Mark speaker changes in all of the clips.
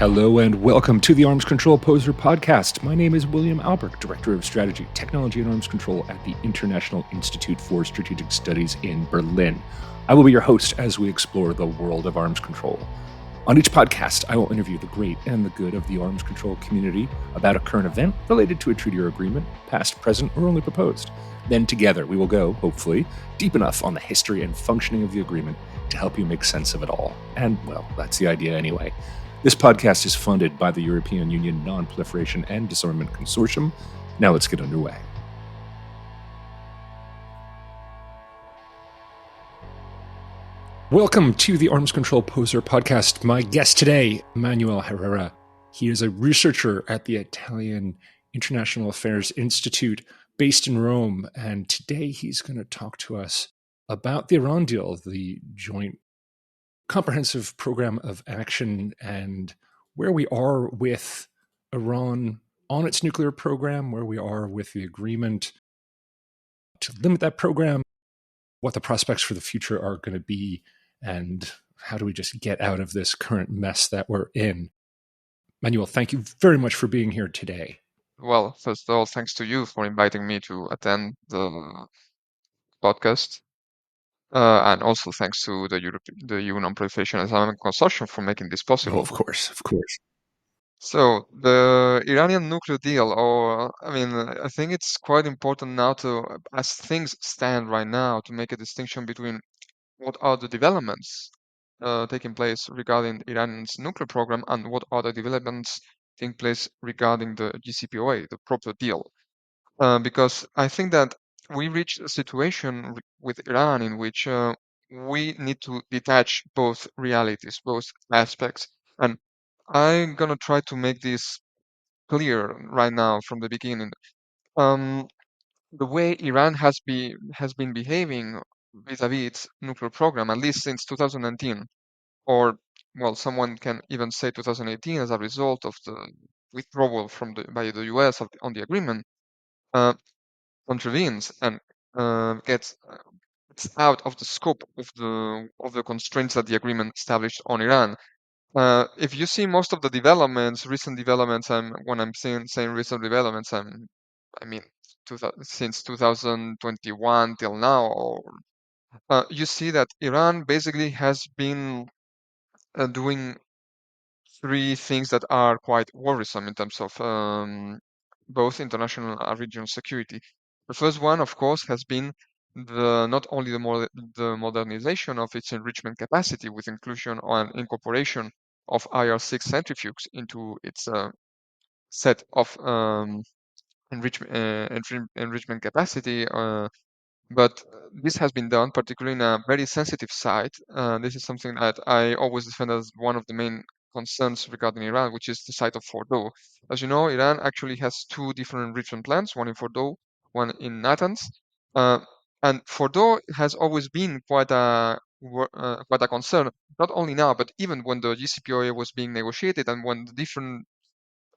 Speaker 1: Hello and welcome to the Arms Control Poseur podcast. My name is William Alberque, Director of Strategy, Technology, and Arms Control at the International Institute for Strategic Studies in Berlin. I will be your host as we explore the world of arms control. On each podcast, I will interview the great and the good of the arms control community about a current event related to a treaty or agreement, past, present, or only proposed. Then together we will go, hopefully, deep enough on the history and functioning of the agreement to help you make sense of it all. And, well, that's the idea anyway. This podcast is funded by the European Union Non-Proliferation and Disarmament Consortium. Now let's get underway. Welcome to the Arms Control Poseur podcast. My guest today, Manuel Herrera. He is a researcher at the Italian International Affairs Institute based in Rome. And today he's going to talk to us about the Iran deal, the joint comprehensive program of action, and where we are with Iran on its nuclear program, where we are with the agreement to limit that program, what the prospects for the future are going to be, and how do we just get out of this current mess that we're in. Manuel, thank you very much for being here today.
Speaker 2: Well, first of all, thanks to you for inviting me to attend the podcast. And also thanks to the EU Non-Proliferation and Disarmament Consortium for making this possible.
Speaker 1: Oh, of course.
Speaker 2: So the Iranian nuclear deal, I think it's quite important now as things stand right now, to make a distinction between what are the developments taking place regarding Iran's nuclear program and what are the developments taking place regarding the JCPOA, the proper deal. Because I think that we reached a situation with Iran in which we need to detach both realities, both aspects. And I'm going to try to make this clear right now from the beginning. The way Iran has been behaving vis-a-vis its nuclear program, at least since 2019, or, well, someone can even say 2018 as a result of the withdrawal by the US on the agreement, contravenes and gets out of the scope of the constraints that the agreement established on Iran. If you see most of the recent developments, when I'm saying recent developments, I mean since 2021 till now, you see that Iran basically has been doing three things that are quite worrisome in terms of both international and regional security. The first one, of course, has been not only the modernization of its enrichment capacity with inclusion and incorporation of IR6 centrifuges into its set of enrichment capacity, but this has been done particularly in a very sensitive site. This is something that I always defend as one of the main concerns regarding Iran, which is the site of Fordow. As you know, Iran actually has two different enrichment plants, one in Fordow, one in Natanz. And Fordow has always been quite a concern, not only now, but even when the JCPOA was being negotiated and when the different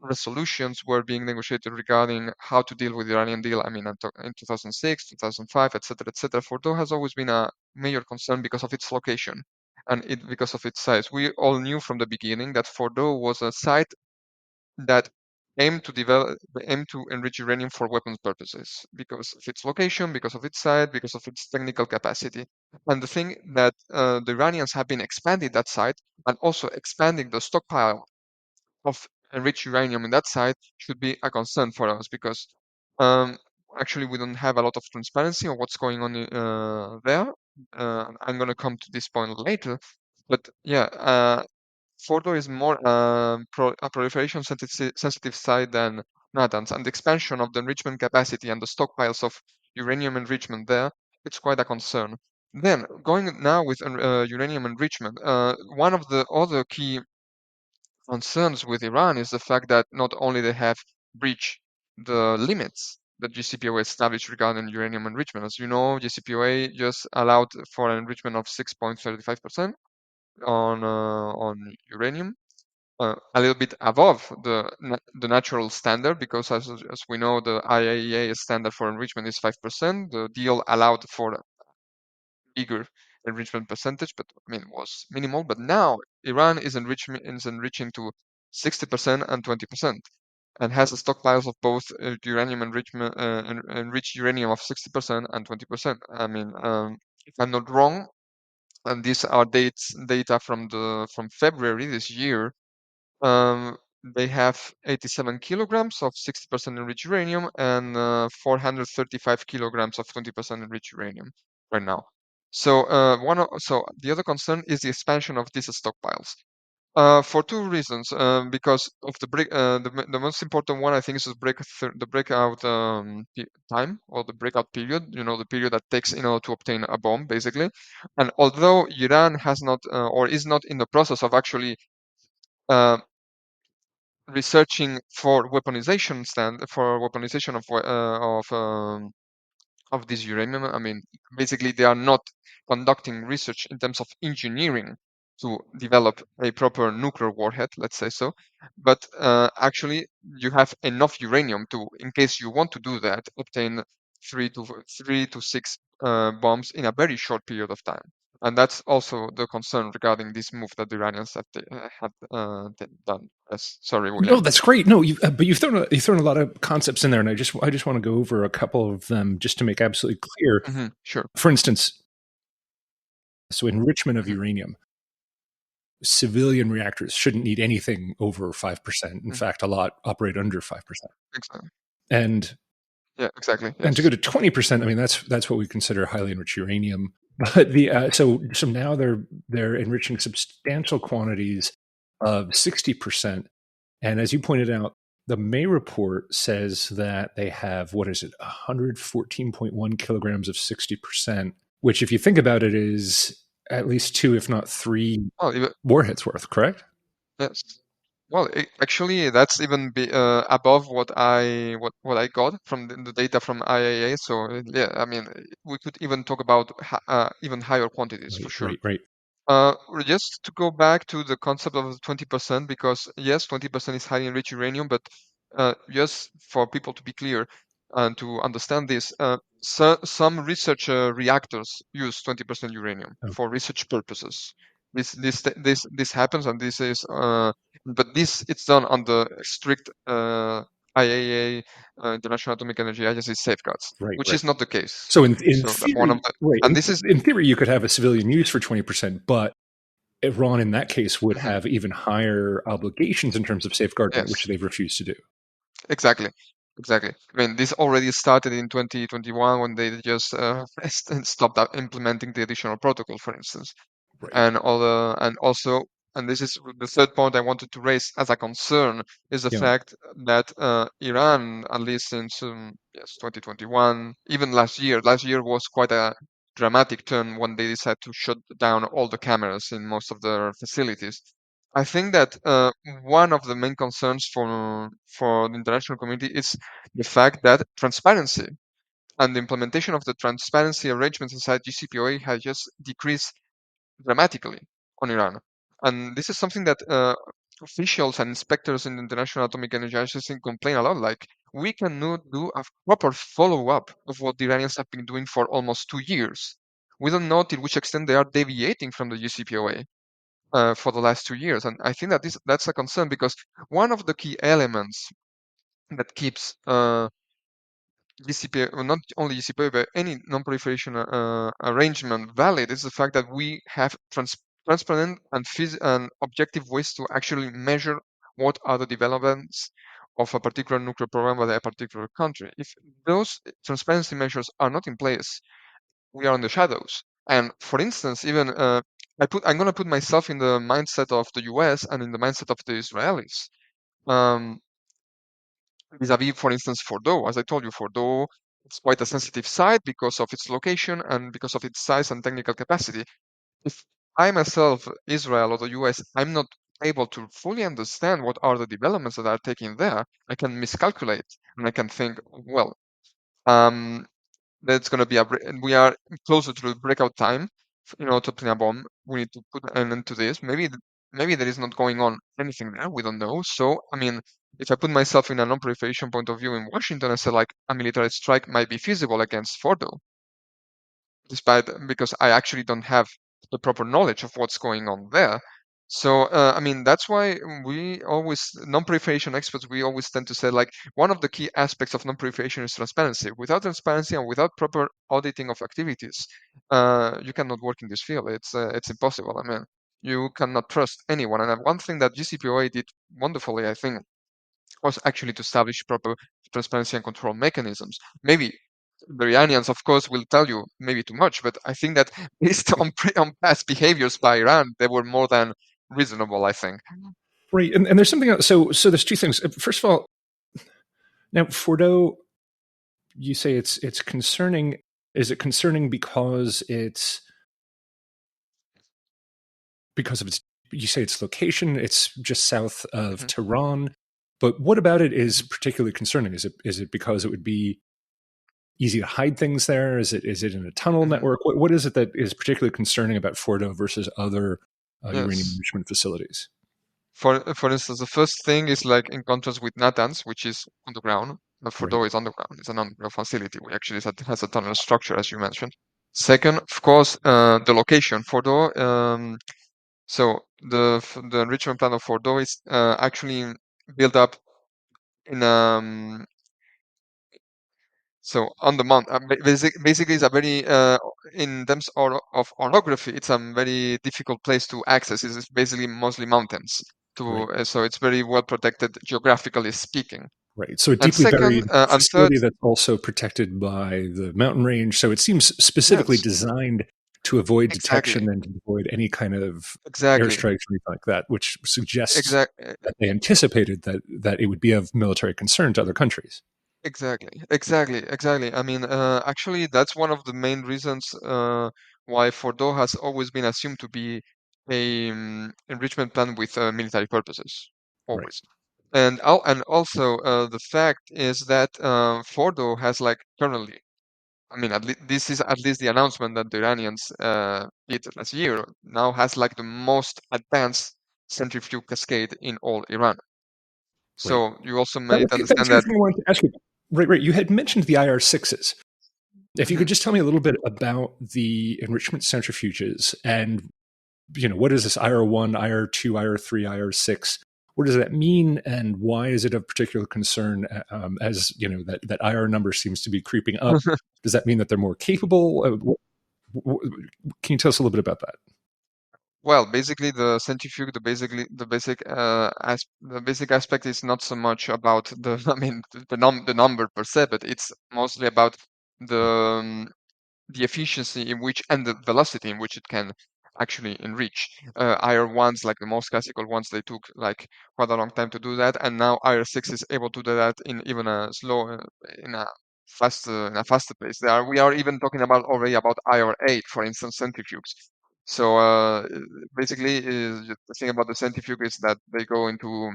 Speaker 2: resolutions were being negotiated regarding how to deal with the Iranian deal. I mean, in 2006, 2005, etc., etc. Fordow has always been a major concern because of its location and because of its size. We all knew from the beginning that Fordow was a site that aimed to enrich uranium for weapons purposes because of its location, because of its site, because of its technical capacity. And the thing that the Iranians have been expanding that site and also expanding the stockpile of enriched uranium in that site should be a concern for us because actually we don't have a lot of transparency on what's going on there. I'm going to come to this point later, but yeah, Fordo is more a proliferation sensitive site than Natanz, and the expansion of the enrichment capacity and the stockpiles of uranium enrichment there, it's quite a concern. Then, going now with uranium enrichment, one of the other key concerns with Iran is the fact that not only they have breached the limits that JCPOA established regarding uranium enrichment. As you know, JCPOA just allowed for an enrichment of 6.35% on uranium, a little bit above the natural standard, because as we know, the IAEA standard for enrichment is 5%. The deal allowed for a bigger enrichment percentage, but I mean, was minimal. But now Iran is enriching to 60% and 20%, and has stockpiles of both uranium enrichment, enriched uranium of 60% and 20%. I mean, if I'm not wrong, and these are data from February this year. They have 87 kilograms of 60% enriched uranium and 435 kilograms of 20% enriched uranium right now. So so the other concern is the expansion of these stockpiles. For two reasons. Because of the most important one, I think, is the breakout time, or the breakout period. The period that takes to obtain a bomb, basically. And although Iran has not or is not in the process of actually researching for weaponization of this uranium. I mean, basically, they are not conducting research in terms of engineering to develop a proper nuclear warhead, let's say so. But actually, you have enough uranium to, in case you want to do that, obtain three to six bombs in a very short period of time. And that's also the concern regarding this move that the Iranians have done. Yes. Sorry,
Speaker 1: No,
Speaker 2: William.
Speaker 1: that's great. No, but you've thrown a lot of concepts in there, and I just want to go over a couple of them just to make absolutely clear.
Speaker 2: Sure.
Speaker 1: For instance, so enrichment of
Speaker 2: Mhm.
Speaker 1: uranium, civilian reactors shouldn't need anything over 5%. In
Speaker 2: Mhm.
Speaker 1: fact, a lot operate under 5%.
Speaker 2: Exactly.
Speaker 1: And
Speaker 2: Yeah, exactly.
Speaker 1: and to go
Speaker 2: Yes.
Speaker 1: to 20%, I mean that's what we consider highly enriched uranium. But so now they're enriching substantial quantities of 60%. And as you pointed out, the May report says that they have, what is it, 114.1 kilograms of 60%, which, if you think about it, is at least two, if not three
Speaker 2: Well,
Speaker 1: warheads worth, correct?
Speaker 2: yes. Well, actually, that's even above what I got from the data from IAEA. So yeah, I mean, we could even talk about even higher quantities for
Speaker 1: Right,
Speaker 2: sure.
Speaker 1: right, right.
Speaker 2: Just to go back to the concept of 20%, because yes, 20% is highly enriched uranium, but just for people to be clear and to understand this, some research reactors use 20% uranium
Speaker 1: Oh,
Speaker 2: for research purposes. This happens, and this is, but this it's done under strict IAEA, International Atomic Energy Agency safeguards,
Speaker 1: right,
Speaker 2: which
Speaker 1: right.
Speaker 2: is not the case.
Speaker 1: So in
Speaker 2: So that's one of
Speaker 1: theory,
Speaker 2: the,
Speaker 1: right,
Speaker 2: and this is.
Speaker 1: in theory, you could have a civilian use for 20%, but Iran in that case would
Speaker 2: Mhm,
Speaker 1: have even higher obligations in terms of safeguarding it, which
Speaker 2: yes.
Speaker 1: they've refused to do.
Speaker 2: Exactly. Exactly. I mean, this already started in 2021 when they just stopped implementing the additional protocol, for instance.
Speaker 1: Right.
Speaker 2: And this is the third point I wanted to raise as a concern, is the
Speaker 1: Yeah.
Speaker 2: fact that Iran, at least since yes, 2021, even last year was quite a dramatic turn when they decided to shut down all the cameras in most of their facilities. I think that one of the main concerns for the international community is the fact that transparency and the implementation of the transparency arrangements inside JCPOA has just decreased dramatically on Iran. And this is something that officials and inspectors in the International Atomic Energy Agency complain a lot. Like, we cannot do a proper follow-up of what the Iranians have been doing for almost 2 years. We don't know to which extent they are deviating from the JCPOA for the last 2 years. And I think that that's a concern, because one of the key elements that keeps GCPOA, well, not only GCPOA, but any non-proliferation arrangement valid, is the fact that we have transparent and objective ways to actually measure what are the developments of a particular nuclear program by a particular country. If those transparency measures are not in place, we are in the shadows. And for instance, even I'm going to put myself in the mindset of the US and in the mindset of the Israelis. Um, Vis-a-vis, for instance, Fordo. As I told you, Fordo, it's quite a sensitive site because of its location and because of its size and technical capacity. If I myself, Israel or the US, I'm not able to fully understand what are the developments that are taking there, I can miscalculate and I can think, well, um, that's going to be and we are closer to the breakout time. To obtain a bomb, we need to put an end to this. Maybe there is not going on anything there. We don't know. So, I mean, if I put myself in a non-proliferation point of view in Washington, I say, like, a military strike might be feasible against Fordo, despite, because I actually don't have the proper knowledge of what's going on there. So, I mean, that's why we always, non-proliferation experts, we always tend to say, like, one of the key aspects of non-proliferation is transparency. Without transparency and without proper auditing of activities, you cannot work in this field. It's impossible. I mean, you cannot trust anyone. And one thing that JCPOA did wonderfully, I think, was actually to establish proper transparency and control mechanisms. Maybe the Iranians, of course, will tell you maybe too much, but I think that based on, on past behaviors by Iran, they were more than reasonable, I think.
Speaker 1: Right, and there's something else. So there's two things. First of all, now Fordo, you say it's concerning. Is it concerning because of its? You say its location. It's just south of
Speaker 2: Mhm.
Speaker 1: Tehran. But what about it is particularly concerning? Is it because it would be easy to hide things there? Is it in a tunnel
Speaker 2: Mhm.
Speaker 1: network? What is it that is particularly concerning about Fordo versus other uranium
Speaker 2: Yes.
Speaker 1: enrichment facilities?
Speaker 2: For instance, the first thing is like in contrast with Natanz, which is on the ground. But
Speaker 1: Right,
Speaker 2: Fordo is underground. It's an underground facility. We actually has a tunnel structure, as you mentioned. Second, of course, the location. Fordo. So the enrichment plant of Fordo is actually built up in so on the mount. Basically, it's a very in terms of orography, it's a very difficult place to access. It's basically mostly mountains.
Speaker 1: right,
Speaker 2: So it's very well protected geographically speaking.
Speaker 1: right. So a
Speaker 2: And
Speaker 1: deeply
Speaker 2: second,
Speaker 1: buried
Speaker 2: and third,
Speaker 1: facility that's also protected by the mountain range. So it seems specifically
Speaker 2: yes,
Speaker 1: designed to avoid
Speaker 2: exactly,
Speaker 1: detection and to avoid any kind of
Speaker 2: exactly,
Speaker 1: airstrikes or anything like that, which suggests
Speaker 2: exactly.
Speaker 1: that they anticipated that it would be of military concern to other countries.
Speaker 2: Exactly. I mean, actually, that's one of the main reasons why Fordo has always been assumed to be a enrichment plant with military purposes,
Speaker 1: Right,
Speaker 2: always. And also the fact is that Fordo has like currently, I mean, this is at least the announcement that the Iranians did last year. Now has like the most advanced centrifuge cascade in all Iran.
Speaker 1: right.
Speaker 2: So you also
Speaker 1: That
Speaker 2: might
Speaker 1: was, that was
Speaker 2: understand
Speaker 1: the other
Speaker 2: that.
Speaker 1: thing I wanted to ask you. Right. You had mentioned the IR6s. If you could
Speaker 2: Mhm.
Speaker 1: just tell me a little bit about the enrichment centrifuges and what is this IR1, IR2, IR3, IR6? What does that mean, and why is it of particular concern? As that IR number seems to be creeping up. Does that mean that they're more capable? Can you tell us a little bit about that?
Speaker 2: Well, basically, the centrifuge, the basic aspect is not so much about the, I mean, the number per se, but it's mostly about the the efficiency in which and the velocity in which it can actually enrich. IR1s, like the most classical ones, they took like quite a long time to do that, and now IR6 is able to do that in even a slow, in a faster pace. We are even talking about already about IR8, for instance, centrifuges. So basically, the thing about the centrifuge is that they go into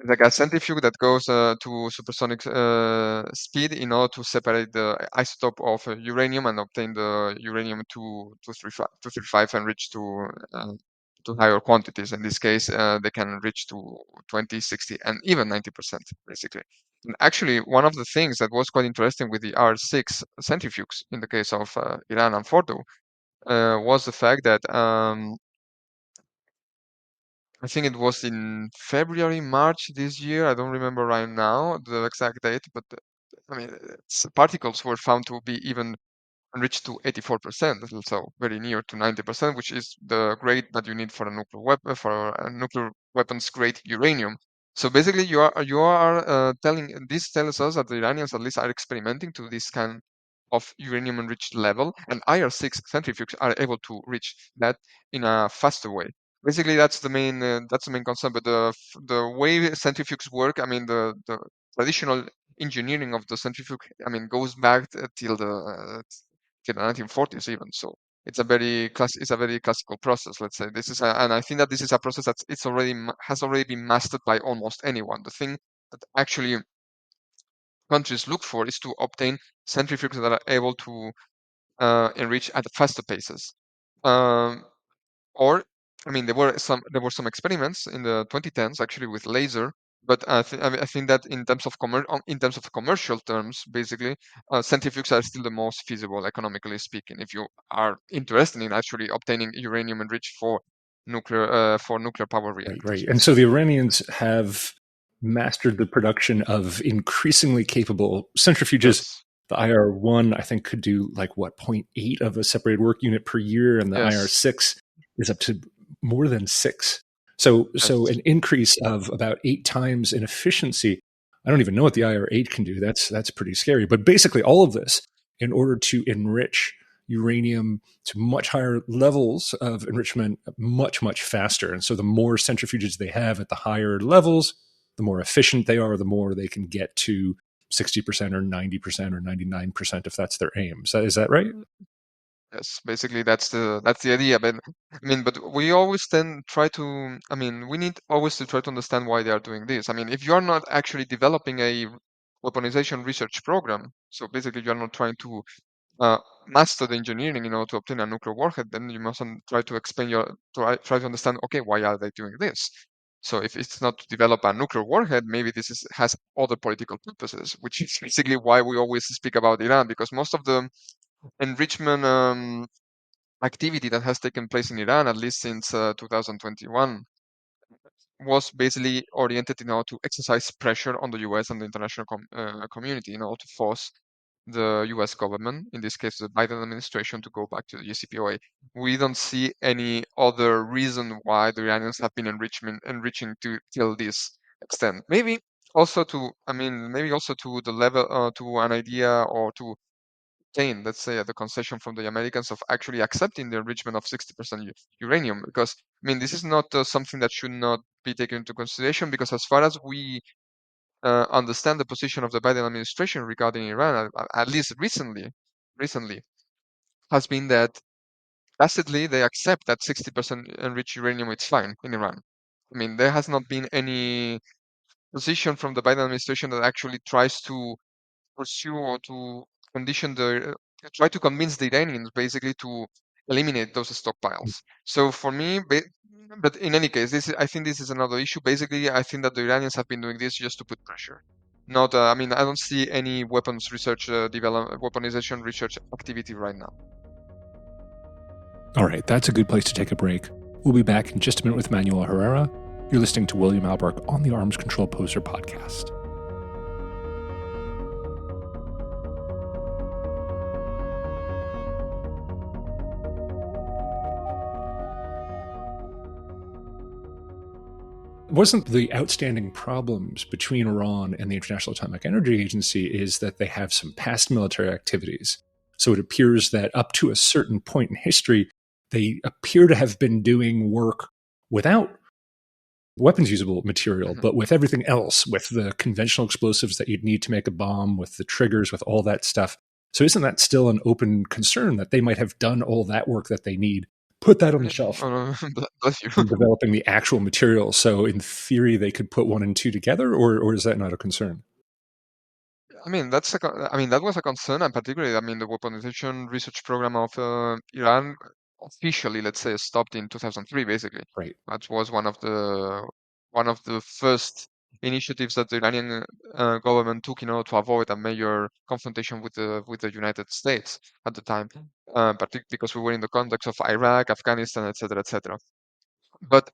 Speaker 2: like a centrifuge that goes to supersonic speed in order to separate the isotope of uranium and obtain the uranium 235 enriched to higher quantities. In this case, they can reach to 20, 60, and even 90%, basically. And actually, one of the things that was quite interesting with the R6 centrifuges in the case of Iran and Fordo was the fact that I think it was in February, March this year. I don't remember right now the exact date, but I mean, particles were found to be even enriched to 84%, so very near to 90%, which is the grade that you need for a nuclear weapon, for a nuclear weapons grade uranium. So basically, you are telling this tells us that the Iranians at least are experimenting to this kind of uranium enriched level, and IR6 centrifuges are able to reach that in a faster way. Basically, that's the main concern. But the way centrifuges work, I mean, the traditional engineering of the centrifuge, I mean, goes back till the 1940s even. So it's a very classical process. Let's say and I think that this is a process that has already been mastered by almost anyone. The thing that actually countries look for is to obtain centrifuges that are able to enrich at faster paces. Um, or, I mean, there were some experiments in the 2010s actually with laser, but I think that in terms of commercial terms, basically, centrifuges are still the most feasible economically speaking. If you are interested in actually obtaining uranium enriched for nuclear power
Speaker 1: Right,
Speaker 2: reactors,
Speaker 1: right. And so
Speaker 2: basically.
Speaker 1: the Iranians have mastered the production of increasingly capable centrifuges.
Speaker 2: Yes,
Speaker 1: The IR1, I think, could do like what, zero point 0.8 of a separated work unit per year, and the
Speaker 2: yes,
Speaker 1: IR6 is up to more than 6. So
Speaker 2: yes.
Speaker 1: an increase of about 8 times in efficiency. I don't even know what the IR8 can do. That's pretty scary. But basically, all of this in order to enrich uranium to much higher levels of enrichment much, much faster. And so the more centrifuges they have at the higher levels, the more efficient they are, the more they can get to 60% or 90% or 99% if that's their aim. So is that right?
Speaker 2: Yes, basically that's the idea. But I mean, but we always then try to. I mean, we need always to try to understand why they are doing this. I mean, if you are not actually developing a weaponization research program, so basically you are not trying to uh, master the engineering, to obtain a nuclear warhead, then you mustn't try to explain try to understand. Okay, why are they doing this? So if it's not to develop a nuclear warhead, maybe has other political purposes, which is basically why we always speak about Iran, because most of the enrichment activity that has taken place in Iran, at least since 2021, was basically oriented, to exercise pressure on the U.S. and the international community, to force the U.S. government, in this case the Biden administration, to go back to the JCPOA. We don't see any other reason why the Iranians have been enriching to till this extent. Maybe also to the level, to an idea, or to obtain, let's say, the concession from the Americans of actually accepting the enrichment of 60% uranium. Because, this is not something that should not be taken into consideration, because as far as we understand the position of the Biden administration regarding Iran, at least recently, has been that tacitly they accept that 60% enriched uranium is fine in Iran. There has not been any position from the Biden administration that actually tries to pursue or to try to convince the Iranians basically to eliminate those stockpiles. So for me, but in any case, I think this is another issue. Basically, I think that the Iranians have been doing this just to put pressure. Not, I don't see any weapons research, weaponization research activity right now.
Speaker 1: All right, that's a good place to take a break. We'll be back in just a minute with Manuel Herrera. You're listening to William Alberque on the Arms Control Poseur podcast. Wasn't the outstanding problems between Iran and the International Atomic Energy Agency is that they have some past military activities. So it appears that up to a certain point in history, they appear to have been doing work without weapons usable material,
Speaker 2: Mhm.
Speaker 1: but with everything else, with the conventional explosives that you'd need to make a bomb, with the triggers, with all that stuff. So isn't that still an open concern that they might have done all that work that they need, put that on the
Speaker 2: Yeah.
Speaker 1: shelf,
Speaker 2: Oh, no, bless you.
Speaker 1: and developing the actual material? So in theory, they could put 1 and 2 together, or is that not a concern?
Speaker 2: That was a concern, and particularly, the weaponization research program of Iran officially, let's say, stopped in 2003. Basically,
Speaker 1: Right.
Speaker 2: that was one of the first initiatives that the Iranian government took, to avoid a major confrontation with the United States at the time, particularly because we were in the context of Iraq, Afghanistan, etc., etc. But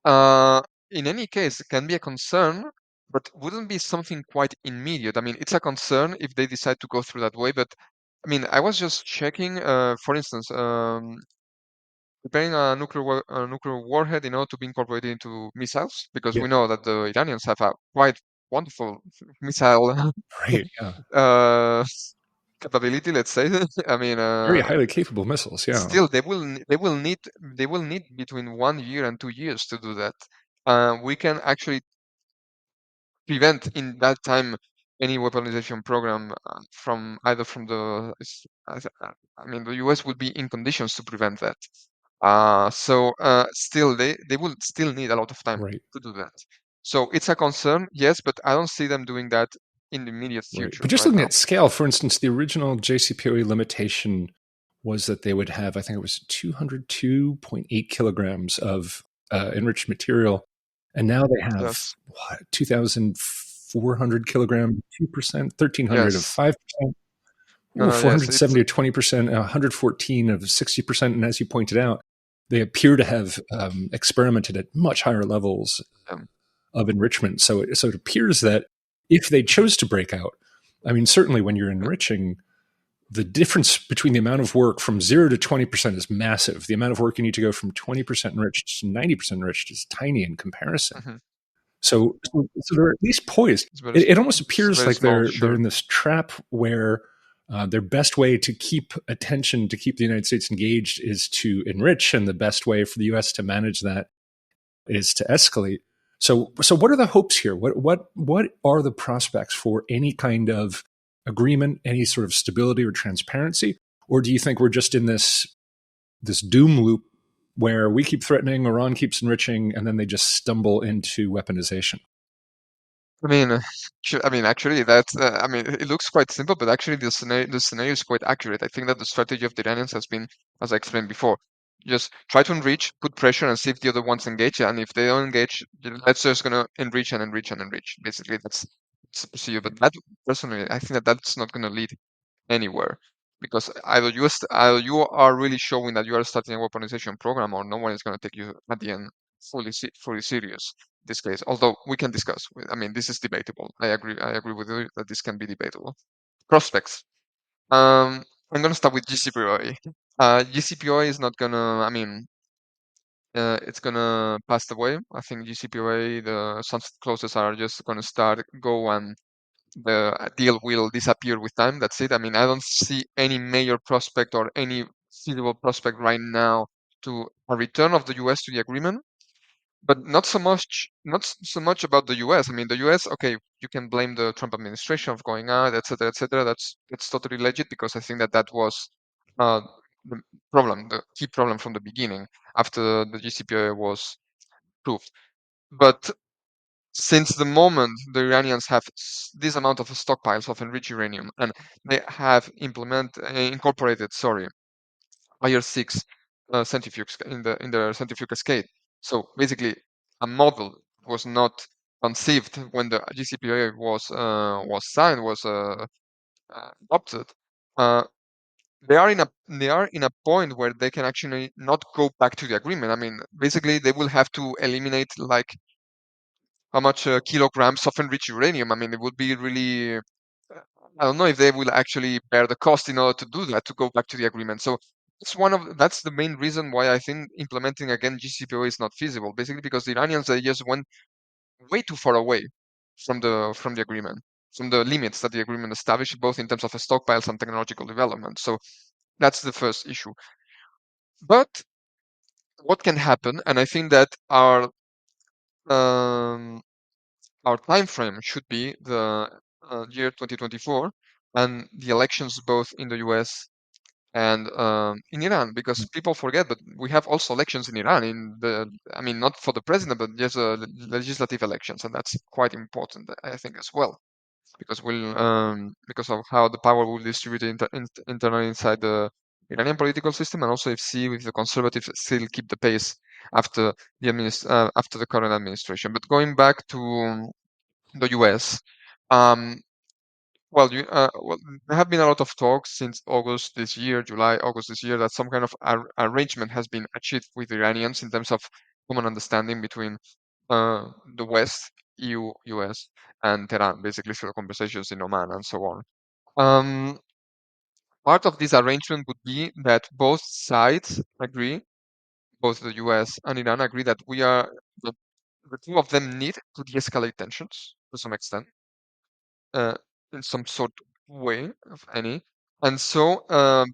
Speaker 2: in any case, it can be a concern, but wouldn't be something quite immediate. It's a concern if they decide to go through that way. But I was just checking, for instance, preparing a nuclear warhead, to be incorporated into missiles, because
Speaker 1: Yeah.
Speaker 2: we know that the Iranians have a quite wonderful missile
Speaker 1: Right. Yeah.
Speaker 2: uh, capability, let's say.
Speaker 1: Very highly capable missiles. Yeah.
Speaker 2: Still, they will need between 1 year and 2 years to do that. We can actually prevent in that time any weaponization program from either from the s- as- the US would be in conditions to prevent that. So still they will still need a lot of time
Speaker 1: Right.
Speaker 2: to do that. So it's a concern, yes, but I don't see them doing that in the immediate
Speaker 1: Right.
Speaker 2: future
Speaker 1: But just
Speaker 2: right
Speaker 1: looking
Speaker 2: now.
Speaker 1: at scale, for instance, the original JCPOA limitation was that they would have, I think it was 202.8 kilograms of enriched material. And now they have,
Speaker 2: Yes,
Speaker 1: what, 2,400 kilogram, 2%, 1,300 of
Speaker 2: yes,
Speaker 1: 5%,
Speaker 2: no, no, yes, it's
Speaker 1: 470 of 20%, 114 of 60%. And as you pointed out, they appear to have experimented at much higher levels
Speaker 2: Um,
Speaker 1: of enrichment. So it appears that if they chose to break out, I mean, certainly when you're enriching, the difference between the amount of work from 0 to 20% is massive. The amount of work you need to go from 20% enriched to 90% enriched is tiny in comparison.
Speaker 2: mhm.
Speaker 1: So they're at least poised.
Speaker 2: It's very,
Speaker 1: It almost
Speaker 2: it's
Speaker 1: appears
Speaker 2: very
Speaker 1: like
Speaker 2: small,
Speaker 1: they're
Speaker 2: sure.
Speaker 1: in this trap where their best way to keep attention, to keep the United States engaged, is to enrich, and the best way for the U.S. to manage that is to escalate. So what are the hopes here? What are the prospects for any kind of agreement, any sort of stability or transparency? Or do you think we're just in this doom loop where we keep threatening, Iran keeps enriching, and then they just stumble into weaponization?
Speaker 2: I mean, I mean, actually, that's. I mean, it looks quite simple, but actually, the scenario is quite accurate. I think that the strategy of the Iranians has been, as I explained before, just try to enrich, put pressure, and see if the other ones engage. And if they don't engage, let's just gonna enrich and enrich and enrich. Basically, that's the procedure. But that, personally, I think that that's not gonna lead anywhere, because either you are really showing that you are starting a weaponization program, or no one is gonna take you at the end fully serious this case. Although we can discuss. I mean, this is debatable. I agree. I agree with you that this can be debatable. Prospects. I'm gonna start with JCPOA. JCPOA is not gonna. I mean, it's gonna pass away. I think JCPOA, the sunset clauses are just gonna go, and the deal will disappear with time. That's it. I mean, I don't see any major prospect or any feasible prospect right now to a return of the U.S. to the agreement, but not so much about the U.S. I mean, the U.S. Okay, you can blame the Trump administration of going out, etc., etc. That's totally legit, because I think that that was uh, the the key problem from the beginning after the GCPOA was proved. But since the moment the Iranians have this amount of stockpiles of enriched uranium, and they have incorporated, sorry, IR6 centrifuges in the centrifuge cascade. So basically, a model was not conceived when the GCPOA was signed, was adopted. Uh, they are in a point where they can actually not go back to the agreement. I mean, basically, they will have to eliminate, like, how much kilograms of enriched uranium. I mean, it would be really. I don't know if they will actually bear the cost in order to do that, to go back to the agreement. So that's the main reason why I think implementing again GCPOA is not feasible. Basically, because the Iranians, they just went way too far away from the agreement, from the limits that the agreement established, both in terms of stockpiles and technological development. So that's the first issue. But what can happen, and I think that um, our time frame should be the year 2024 and the elections both in the US and in Iran, because people forget, but we have also elections in Iran. I mean, not for the president, but just legislative elections, and that's quite important, I think, as well, because of how the power will distribute internally inside the Iranian political system, and also see if the conservatives still keep the pace after after the current administration. But going back to the US. Um, well, there have been a lot of talks since August this year, July, August this year, that some kind of arrangement has been achieved with the Iranians in terms of common understanding between the West, EU, US, and Tehran, basically through the conversations in Oman and so on. Um, Part of this arrangement would be that both sides agree, both the US and Iran agree, that that the two of them need to de-escalate tensions to some extent, uh, in some sort of way of any. And so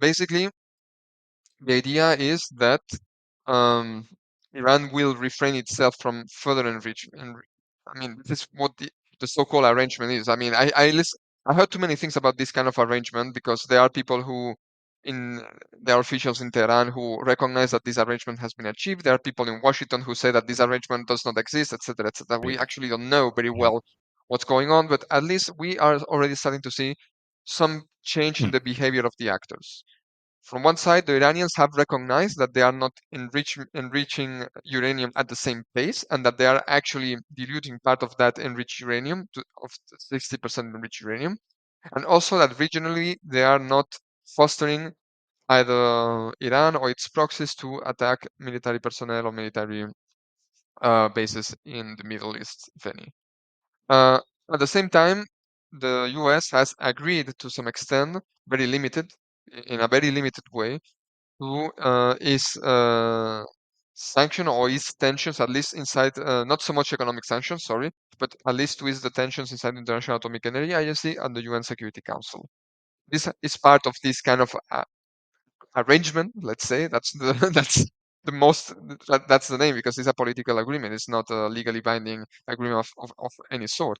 Speaker 2: basically, the idea is that um, Iran will refrain itself from further enrichment. I mean, this is what the so-called arrangement is. I mean, I heard too many things about this kind of arrangement, because there are people in there are officials in Tehran who recognize that this arrangement has been achieved. There are people in Washington who say that this arrangement does not exist, etc., etc. We
Speaker 1: Right.
Speaker 2: actually don't know very
Speaker 1: Yeah.
Speaker 2: well what's going on, but at least we are already starting to see some change in
Speaker 1: Hmm.
Speaker 2: the behavior of the actors. From one side, the Iranians have recognized that they are not enriching uranium at the same pace, and that they are actually diluting part of that enriched uranium of 60% enriched uranium, and also that regionally they are not fostering either Iran or its proxies to attack military personnel or military bases in the Middle East, if any. At the same time, the US has agreed to some extent, very limited, in a very limited way, to is sanction or ease tensions, at least inside, not so much economic sanctions, sorry, but at least to ease the tensions inside the International Atomic Energy Agency and the UN Security Council. This is part of this kind of arrangement, let's say. That's the that's the most that's the name, because it's a political agreement. It's not a legally binding agreement of any sort.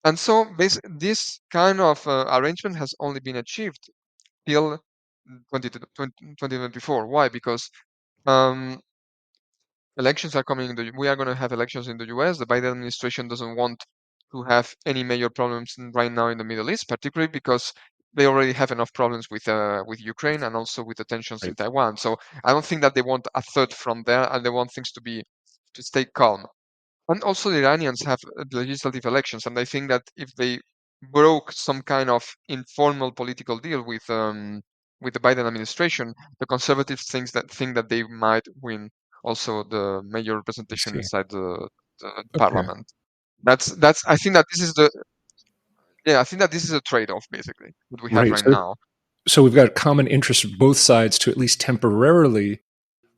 Speaker 2: And so this kind of arrangement has only been achieved till 2024. Why? Because um, elections are coming. We are going to have elections in the US. The Biden administration doesn't want to have any major problems right now in the Middle East, particularly because they already have enough problems with Ukraine and also with the tensions in
Speaker 1: Right.
Speaker 2: Taiwan. So I don't think that they want a third from there, and they want things to stay calm. And also the Iranians have legislative elections, and I think that if they broke some kind of informal political deal with the Biden administration, the conservatives think that they might win also the major
Speaker 1: I
Speaker 2: representation
Speaker 1: see.
Speaker 2: inside the
Speaker 1: Okay.
Speaker 2: parliament. That's I think that this is the yeah, I think that this is a trade-off basically that we have
Speaker 1: Right.
Speaker 2: right now.
Speaker 1: So we've got common interest of both sides to at least temporarily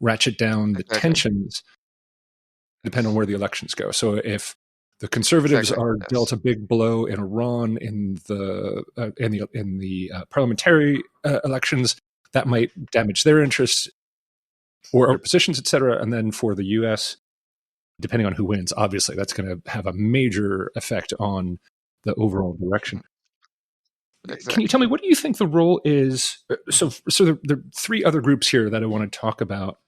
Speaker 1: ratchet down the
Speaker 2: Exactly.
Speaker 1: tensions, depending on
Speaker 2: Yes.
Speaker 1: where the elections go. So if the conservatives
Speaker 2: Exactly.
Speaker 1: are dealt
Speaker 2: Yes.
Speaker 1: a big blow in Iran in the parliamentary elections, that might damage their interests or their positions, et cetera. And then for the U.S., depending on who wins, obviously that's going to have a major effect on the overall direction.
Speaker 2: Mhm.
Speaker 1: Can you tell me
Speaker 2: Exactly.
Speaker 1: what do you think the role is? So there are three other groups here that I want to talk about,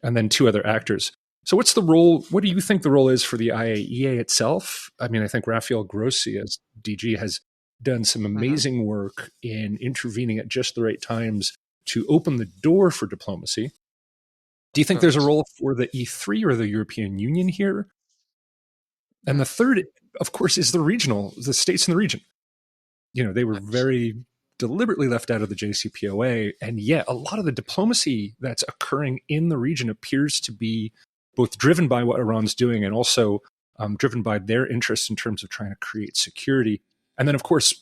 Speaker 1: and then two other actors. So what's the role? What do you think the role is for the IAEA itself? I mean, I think Rafael Grossi as DG has done some
Speaker 2: Hmm.
Speaker 1: amazing work in intervening at just the right times to open the door for diplomacy. Do you think there's a
Speaker 2: Yes.
Speaker 1: role for the E3 or the European Union here? And the
Speaker 2: Yes.
Speaker 1: third, of course, is the states in the region. They were
Speaker 2: Yes.
Speaker 1: very deliberately left out of the JCPOA. And yet, a lot of the diplomacy that's occurring in the region appears to be both driven by what Iran's doing and also driven by their interests in terms of trying to create security. And then, of course,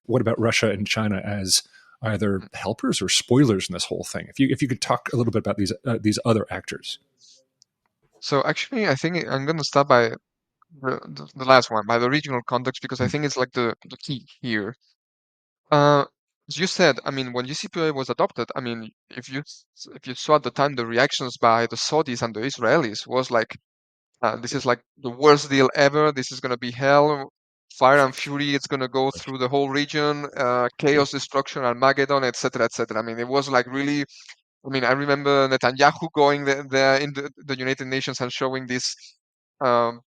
Speaker 1: what about Russia and China as either
Speaker 2: Mm.
Speaker 1: helpers or spoilers in this whole thing? If you could talk a little bit about these other actors.
Speaker 2: So actually, I think I'm going to start by the last one, by the regional context, because I think it's like the key here. Uh, as you said, I mean, when JCPOA was adopted, I mean, if you saw at the time the reactions by the Saudis and the Israelis was like, this is like the worst deal ever. This is going to be hell, fire and fury. It's going to go through the whole region, chaos, destruction, Armageddon, etc., etc. I mean, it was like really. I mean, I remember Netanyahu going there in the United Nations and showing um,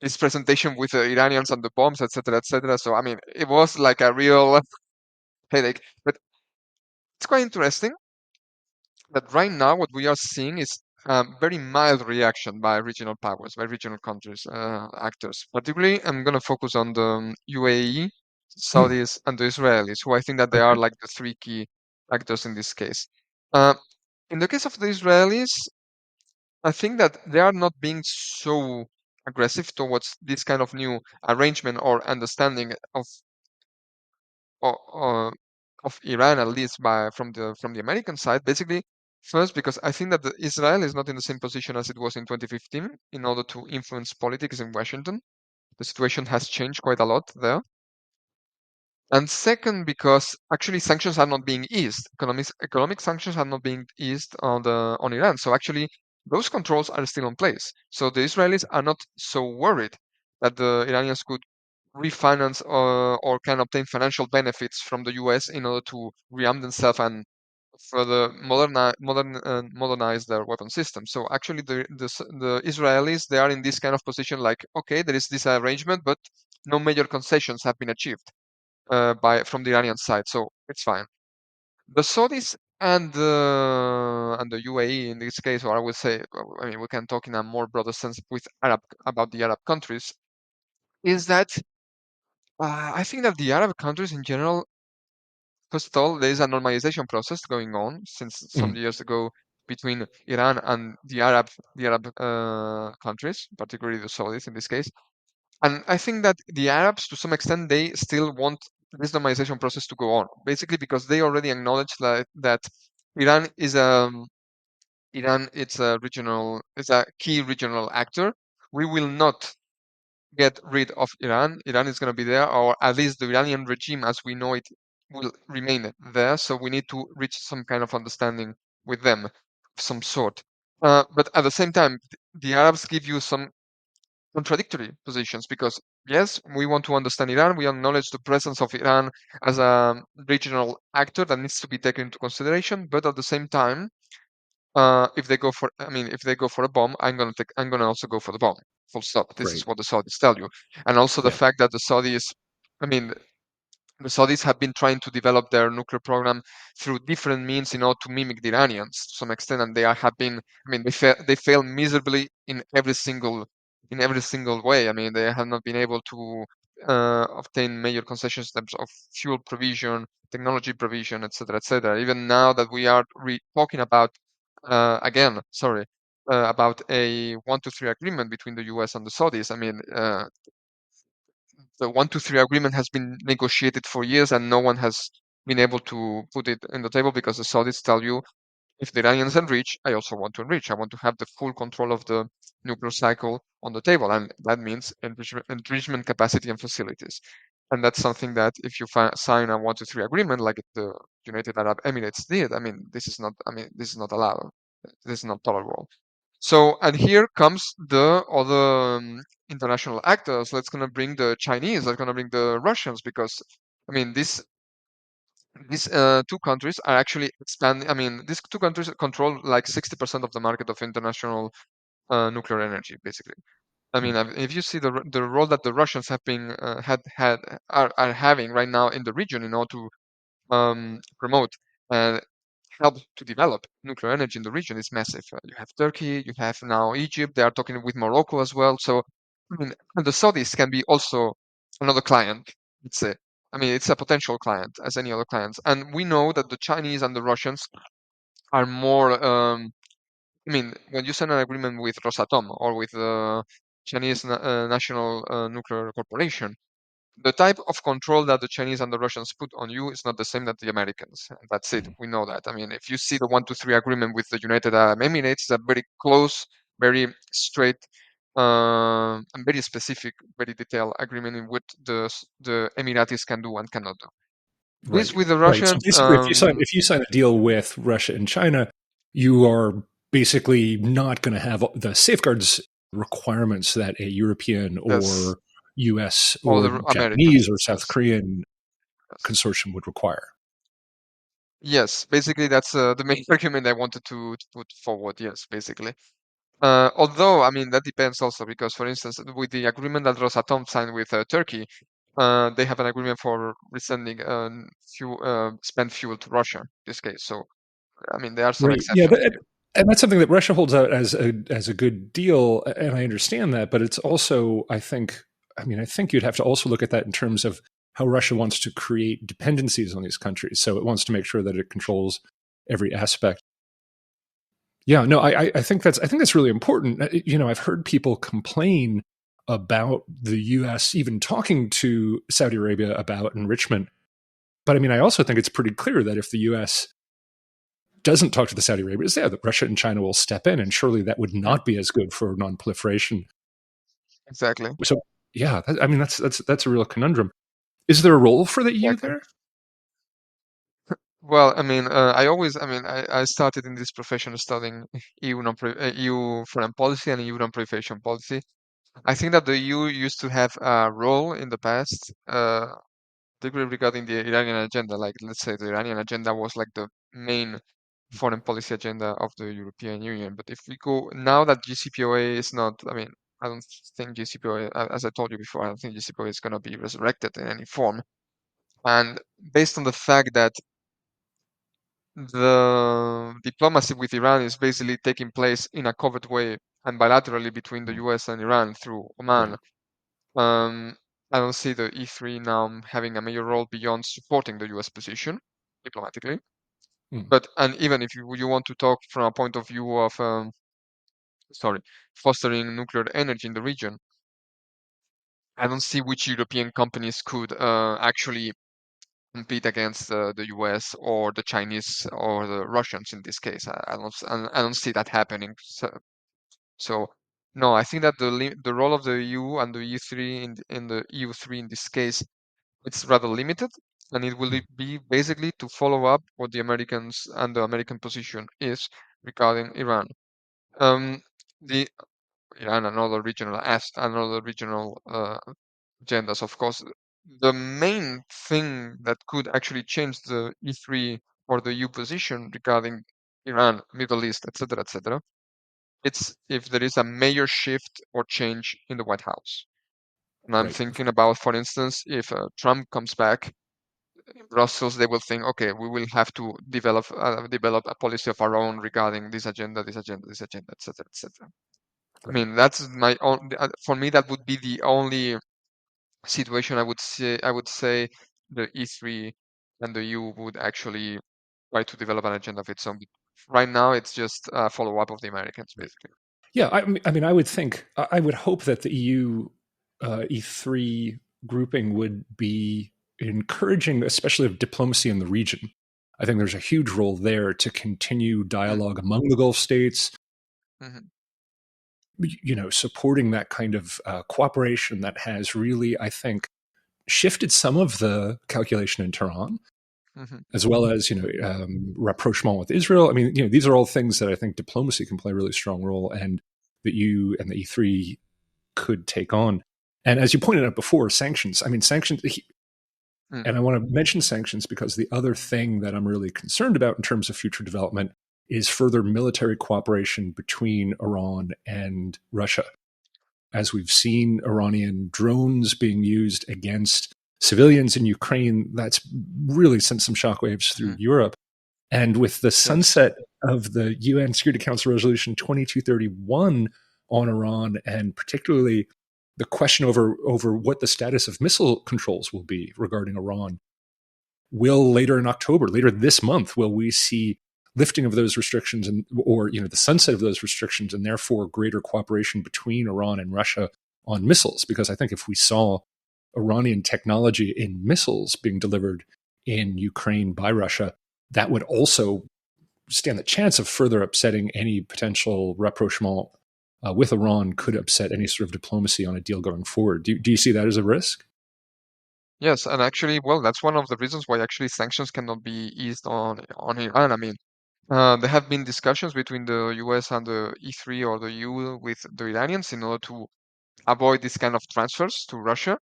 Speaker 2: this presentation with the Iranians and the bombs, etc., etc. So I mean, it was like a real headache. But it's quite interesting that right now what we are seeing is a very mild reaction by regional powers, by regional countries, actors. Particularly, I'm going to focus on the UAE,
Speaker 1: Hmm,
Speaker 2: Saudis, and the Israelis, who I think that they are
Speaker 1: okay.
Speaker 2: like the three key actors in this case. Uh, in the case of the Israelis, I think that they are not being so aggressive towards this kind of new arrangement or understanding o- uh, of Iran, at least by from the American side. Basically, first because I think that Israel is not in the same position as it was in 2015 in order to influence politics in Washington. The situation has changed quite a lot there. And second, because actually sanctions are not being eased. Economic sanctions are not being eased on Iran. So actually, those controls are still in place. So the Israelis are not so worried that the Iranians could refinance or can obtain financial benefits from the US in order to rearm themselves and further modernize their weapon system. So actually, the Israelis, they are in this kind of position like, okay, there is this arrangement, but no major concessions have been achieved by from the Iranian side, so it's fine. The Saudis and the UAE in this case, or I would say, I mean, we can talk in a more broader sense with Arab about the Arab countries, is that I think that the Arab countries in general first of all, there is a normalization process going on since some years ago between Iran and the Arab countries, particularly the Saudis in this case. And I think that the Arabs, to some extent, they still want this normalization process to go on, basically because they already acknowledge that Iran is it's a key regional actor. We will not get rid of Iran. Iran is going to be there, or at least the Iranian regime as we know it will remain there. So we need to reach some kind of understanding with them, of some sort. But at the same time, the Arabs give you some contradictory positions because yes, we want to understand Iran. We acknowledge the presence of Iran as a regional actor that needs to be taken into consideration. But at the same time, if they go for, if they go for a bomb, I'm gonna also go for the bomb. Full stop. This is
Speaker 1: Right.
Speaker 2: what the Saudis tell you, and also the
Speaker 1: Yeah.
Speaker 2: fact that I mean, the Saudis have been trying to develop their nuclear program through different means in order to mimic the Iranians to some extent, and have been. They fail miserably in every single way. I mean, they have not been able to obtain major concessions in terms of fuel provision, technology provision, etc., etc. Even now that we are talking about again, sorry, about a 1-2-3 agreement between the U.S. and the Saudis. The 1-2-3 agreement has been negotiated for years and no one has been able to put it in the table because the Saudis tell you, if the Iranians enrich, I also want to enrich. I want to have the full control of the nuclear cycle on the table. And that means enrichment capacity and facilities. And that's something that if you sign a 1-2-3 agreement like the United Arab Emirates did, this is not allowed. This is not tolerable. So, and here comes the other international actors. Let's gonna bring the Chinese. Let's gonna bring the Russians because these two countries are actually expanding. These two countries control like 60% of the market of international nuclear energy, basically. If you see the role that the Russians have been are having right now in the region in order to promote and help to develop nuclear energy in the region is massive. You have Turkey, you have now Egypt. They are talking with Morocco as well. So, and the Saudis can be also another client. It's a, it's a potential client as any other clients. And we know that the Chinese and the Russians are more. When you sign an agreement with Rosatom or with the Chinese National Nuclear Corporation, the type of control that the Chinese and the Russians put on you is not the same that the Americans. And that's it. We know that. If you see the 1-2-3 agreement with the United Arab Emirates, it's a very close, very straight, and very specific, very detailed agreement in what the Emiratis can do and cannot do. This
Speaker 1: Right.
Speaker 2: with the
Speaker 1: Right. So
Speaker 2: Russians,
Speaker 1: basically, if you sign a deal with Russia and China, you are basically not going to have the safeguards requirements that a European
Speaker 2: yes,
Speaker 1: or US
Speaker 2: all
Speaker 1: or
Speaker 2: the
Speaker 1: Japanese or
Speaker 2: Americans,
Speaker 1: South
Speaker 2: yes.
Speaker 1: Korean
Speaker 2: Yes.
Speaker 1: consortium would require.
Speaker 2: Yes, basically that's the main argument I wanted to put forward. Yes, basically. Although, that depends also because, for instance, with the agreement that Rosatom signed with Turkey, they have an agreement for resending spent fuel to Russia in this case. So, there are some
Speaker 1: Right. Yeah.
Speaker 2: exceptions here.
Speaker 1: And that's something that Russia holds out as a good deal, and I understand that. But it's also, I think you'd have to also look at that in terms of how Russia wants to create dependencies on these countries. So it wants to make sure that it controls every aspect. Yeah. No, I think that's really important. I've heard people complain about the U.S. even talking to Saudi Arabia about enrichment. But I also think it's pretty clear that if the U.S. doesn't talk to the Saudi Arabians, yeah, that Russia and China will step in, and surely that would
Speaker 2: Mhm.
Speaker 1: not be as good for non-proliferation.
Speaker 2: Exactly.
Speaker 1: So, yeah, that's a real conundrum. Is there a role for the EU
Speaker 2: Exactly.
Speaker 1: there?
Speaker 2: Well, I started in this profession studying EU foreign policy and EU non-proliferation policy. I think that the EU used to have a role in the past, particularly regarding the Iranian agenda. Like, let's say the Iranian agenda was like the main foreign policy agenda of the European Union. But if we go now that JCPOA is not, I don't think JCPOA, as I told you before, I don't think JCPOA is going to be resurrected in any form. And based on the fact that the diplomacy with Iran is basically taking place in a covert way and bilaterally between the US and Iran through Oman,
Speaker 1: Right.
Speaker 2: um, I don't see the E3 now having a major role beyond supporting the US position. diplomatically.
Speaker 1: Mm.
Speaker 2: And even if you want to talk from a point of view of fostering nuclear energy in the region, I don't see which European companies could actually compete against the US or the Chinese or the Russians in this case. I don't see that happening. So no, I think that the role of the EU and the EU3 in the EU3 in this case, it's rather limited, and it will
Speaker 1: Mm.
Speaker 2: be basically to follow up what the Americans and the American position is regarding Iran. Um, the Iran and other regional agendas, of course. The main thing that could actually change the E3 or the EU position regarding Iran, Middle East, etc., it's if there is a major shift or change in the White House. And I'm
Speaker 1: Right.
Speaker 2: thinking about, for instance, if Trump comes back in Brussels, they will think, okay, we will have to develop a policy of our own regarding this agenda, etc., etc. I
Speaker 1: Right.
Speaker 2: mean, that's my own. For me, that would be the only situation I would say the E3 and the EU would actually try to develop an agenda of its own. Right now, it's just a follow up of the Americans,
Speaker 1: Right.
Speaker 2: basically.
Speaker 1: Yeah, I mean, I would think, I would hope that the EU E3 grouping would be encouraging, especially of diplomacy in the region. I think there's a huge role there to continue
Speaker 2: Mm,
Speaker 1: dialogue among the Gulf states,
Speaker 2: mhm,
Speaker 1: supporting that kind of cooperation that has really, I think, shifted some of the calculation in Tehran,
Speaker 2: mhm,
Speaker 1: as well as rapprochement with Israel. I mean, these are all things that I think diplomacy can play a really strong role, and that you and the E3 could take on. And as you pointed out before, sanctions. I mean, sanctions.
Speaker 2: mm,
Speaker 1: And I want to mention sanctions because the other thing that I'm really concerned about in terms of future development is further military cooperation between Iran and Russia. As we've seen Iranian drones being used against civilians in Ukraine, that's really sent some shockwaves through
Speaker 2: mhm.
Speaker 1: Europe. And with the
Speaker 2: Yes.
Speaker 1: sunset of the UN Security Council Resolution 2231 on Iran, and particularly the question over what the status of missile controls will be regarding Iran, will later in October, later this month, will we see lifting of those restrictions or the sunset of those restrictions, and therefore greater cooperation between Iran and Russia on missiles? Because I think if we saw Iranian technology in missiles being delivered in Ukraine by Russia, that would also stand the chance of further upsetting any potential rapprochement with Iran, could upset any sort of diplomacy on a deal going forward. Do you see that as a risk?
Speaker 2: Yes, and actually, well, that's one of the reasons why actually sanctions cannot be eased on Iran. I mean, there have been discussions between the US and the E3 or the EU with the Iranians in order to avoid this kind of transfers to Russia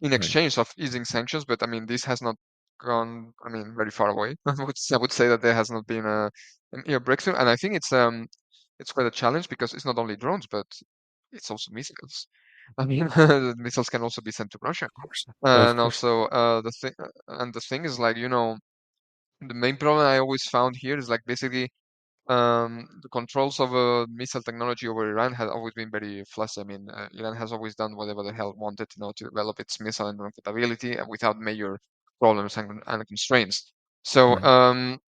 Speaker 2: in
Speaker 1: Right.
Speaker 2: exchange of easing sanctions. But I mean, this has not gone, I mean, very far away. I would say that there has not been a breakthrough, and I think it's quite a challenge because it's not only drones, but it's also missiles. I mean, the missiles can also be sent to Russia,
Speaker 1: Of course. Of
Speaker 2: and
Speaker 1: course.
Speaker 2: also the thing is like the main problem I always found here is like basically the controls of missile technology over Iran has always been very fluffy. I mean, Iran has always done whatever the hell wanted, to develop its missile and capability without major problems and constraints. So,
Speaker 1: Right.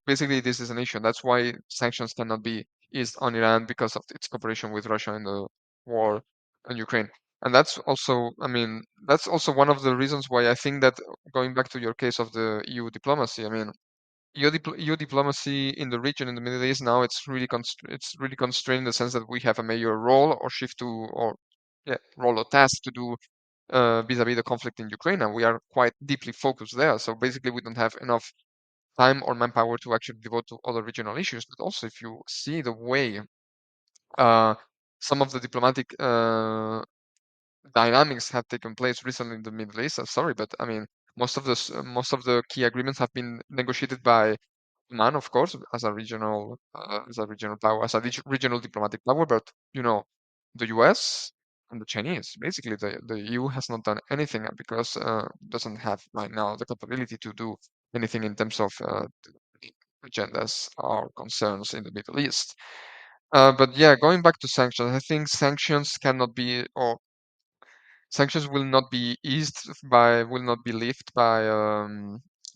Speaker 2: basically, this is an issue. That's why sanctions cannot be eased on Iran because of its cooperation with Russia in the war in Ukraine. And that's also, I mean, that's also one of the reasons why I think that going back to your case of the EU diplomacy, I mean, EU diplomacy in the region in the Middle East now it's really constrained in the sense that we have a major role or shift to or yeah role or task to do vis-a-vis the conflict in Ukraine, and we are quite deeply focused there. So basically, we don't have enough time or manpower to actually devote to other regional issues. But also, if you see the way uh, some of the diplomatic dynamics have taken place recently in the Middle East, I'm sorry, but I mean, most of the key agreements have been negotiated by man, of course, as a regional power, as a regional diplomatic power, but the US and the Chinese. Basically, the EU has not done anything because doesn't have right now the capability to do anything in terms of agendas or concerns in the Middle East. But yeah, going back to sanctions, I think sanctions cannot be, or sanctions will not be lifted by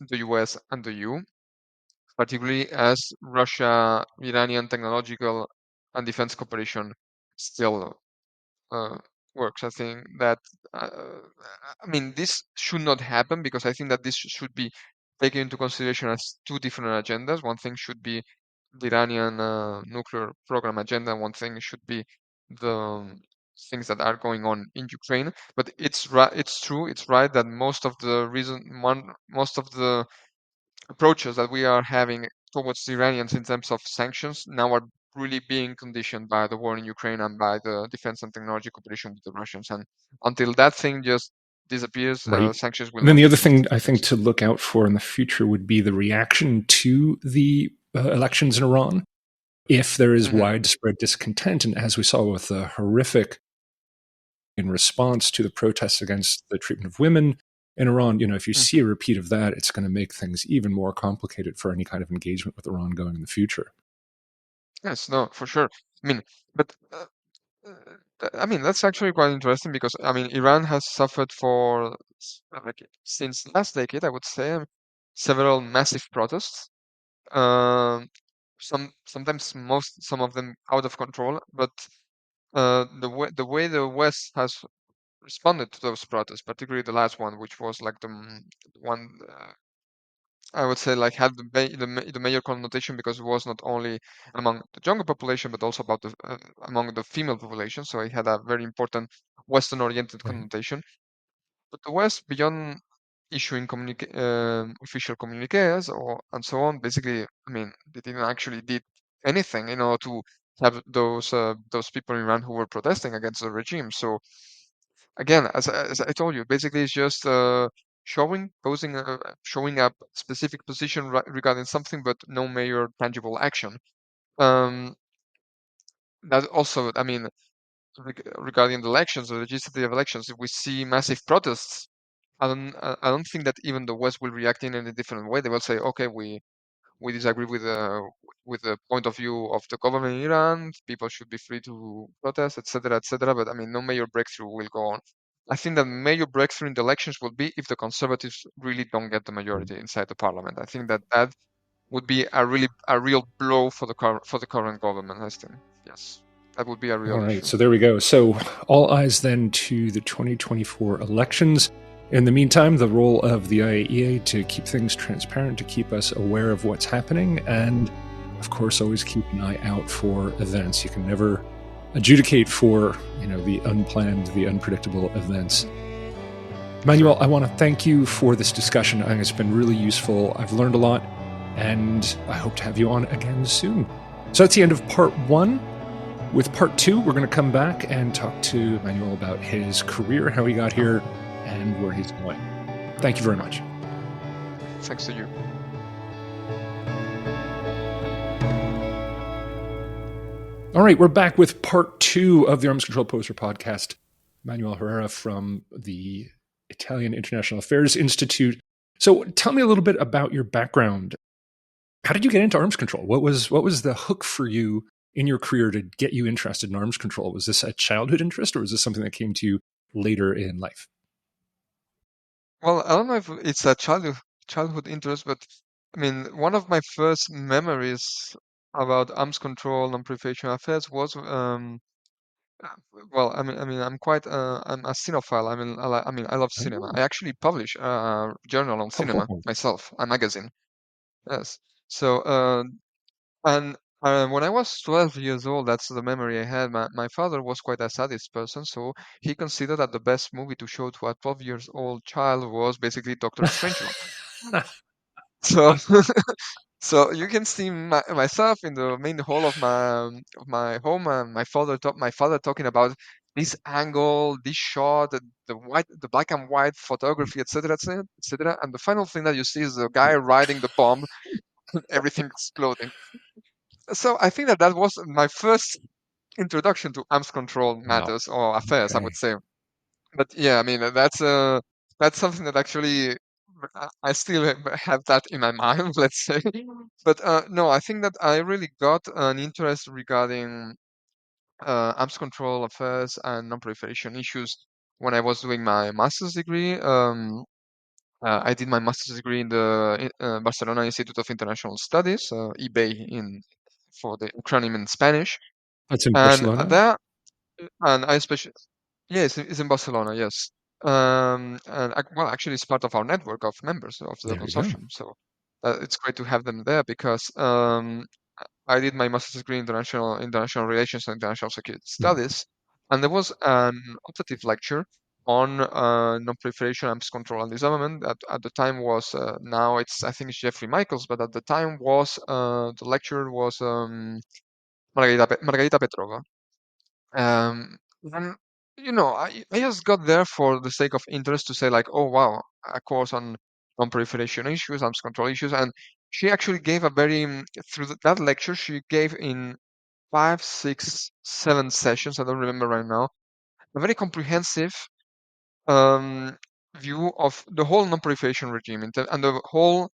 Speaker 2: the US and the EU, particularly as Russia, Iranian technological and defense cooperation still uh, works. I think that I mean this should not happen because I think that this should be taken into consideration as two different agendas. One thing should be the Iranian nuclear program agenda, and one thing should be the things that are going on in Ukraine. But it's right, it's true, it's right that most of the approaches that we are having towards the Iranians in terms of sanctions now are really being conditioned by the war in Ukraine and by the defense and technology cooperation with the Russians. And until that thing just disappears,
Speaker 1: Right.
Speaker 2: sanctions will
Speaker 1: And then
Speaker 2: not
Speaker 1: the
Speaker 2: be
Speaker 1: other
Speaker 2: lifted.
Speaker 1: thing I think to look out for in the future would be the reaction to the elections in Iran. If there is
Speaker 2: Hmm.
Speaker 1: widespread discontent, and as we saw with the horrific in response to the protests against the treatment of women in Iran, if you see a repeat of that, it's going to make things even more complicated for any kind of engagement with Iran going in the future.
Speaker 2: Yes, no, for sure. I mean, but I mean that's actually quite interesting because I mean Iran has suffered for like since last decade, I would say, several massive protests. Um, sometimes some of them out of control, but the way the West has responded to those protests, particularly the last one, which was like the one I would say like had the major connotation because it was not only among the younger population but also about the among the female population. So it had a very important Western-oriented
Speaker 1: Right.
Speaker 2: connotation. But the West, beyond issuing official communiques or and so on, basically, I mean, they didn't actually did anything, to have those people in Iran who were protesting against the regime. So again, as I told you, basically it's just showing up specific position regarding something, but no major tangible action. Um, that also, I mean, regarding the elections, the legislative elections, if we see massive protests, I don't think that even the West will react in any different way. They will say, okay, we disagree with the point of view of the government in Iran. People should be free to protest, etc., etc. But I mean, no major breakthrough will go on. I think that major breakthrough in the elections will be if the conservatives really don't get the majority inside the parliament. I think that that would be a real blow for the current government. I think yes, that would be a
Speaker 1: All
Speaker 2: real
Speaker 1: right,
Speaker 2: issue.
Speaker 1: so there we go. So, all eyes then to the 2024 elections. In the meantime, the role of the IAEA to keep things transparent, to keep us aware of what's happening, and of course, always keep an eye out for events. You can never adjudicate for, the unplanned, the unpredictable events. Manuel,
Speaker 2: Sure.
Speaker 1: I want to thank you for this discussion. I think it's been really useful. I've learned a lot, and I hope to have you on again soon. So that's the end of part 1. With part 2, we're going to come back and talk to Manuel about his career, how he got here, and where he's going. Thank you very much.
Speaker 2: Thanks to you.
Speaker 1: All right, we're back with part 2 of the Arms Control Poseur podcast. Manuel Herrera from the Italian International Affairs Institute. So tell me a little bit about your background. How did you get into arms control? What was the hook for you in your career to get you interested in arms control? Was this a childhood interest, or was this something that came to you later in life?
Speaker 2: Well, I don't know if it's a childhood interest, but I mean, one of my first memories about arms control and proliferation affairs was uh, well, I mean, I'm a cinephile. I mean, I love cinema.
Speaker 1: Oh,
Speaker 2: I actually publish a journal on cinema
Speaker 1: oh,
Speaker 2: myself, a magazine. Yes. So, and when I was 12 years old, that's the memory I had. My father was quite a sadist person, so he considered that the best movie to show to a 12 years old child was basically Doctor Strangelove. So, so you can see myself in the main hall of my home, and my father talking about this angle, this shot, the black and white photography, etc., etc., etc. And the final thing that you see is the guy riding the bomb, everything exploding. So I think that that was my first introduction to arms control
Speaker 1: wow.
Speaker 2: matters or affairs, I would
Speaker 1: Okay.
Speaker 2: say. But yeah, I mean that's something that actually I still have that in my mind, let's say. But no, I think that I really got an interest regarding arms control affairs and non-proliferation issues when I was doing my master's degree. I did my master's degree in the Barcelona Institute of International Studies, IBE for the acronym in Spanish,
Speaker 1: That's in
Speaker 2: and
Speaker 1: Barcelona.
Speaker 2: there, and I special. Yes, it's in Barcelona. Yes, and well, actually, it's part of our network of members of the
Speaker 1: There you go.
Speaker 2: consortium. So it's great to have them there because I did my master's degree in international relations and international security
Speaker 1: Mm.
Speaker 2: studies, and there was an optative lecture on non-proliferation, arms control, and disarmament. At the time was now it's I think it's Jeffrey Michaels, but at the time was the lecture was Margarita Petrova. And I just got there for the sake of interest to say like, oh wow, a course on non-proliferation issues, arms control issues, and she actually gave a very through that lecture she gave in 5, 6, 7 sessions. I don't remember right now. A very comprehensive um, view of the whole non-proliferation regime and the whole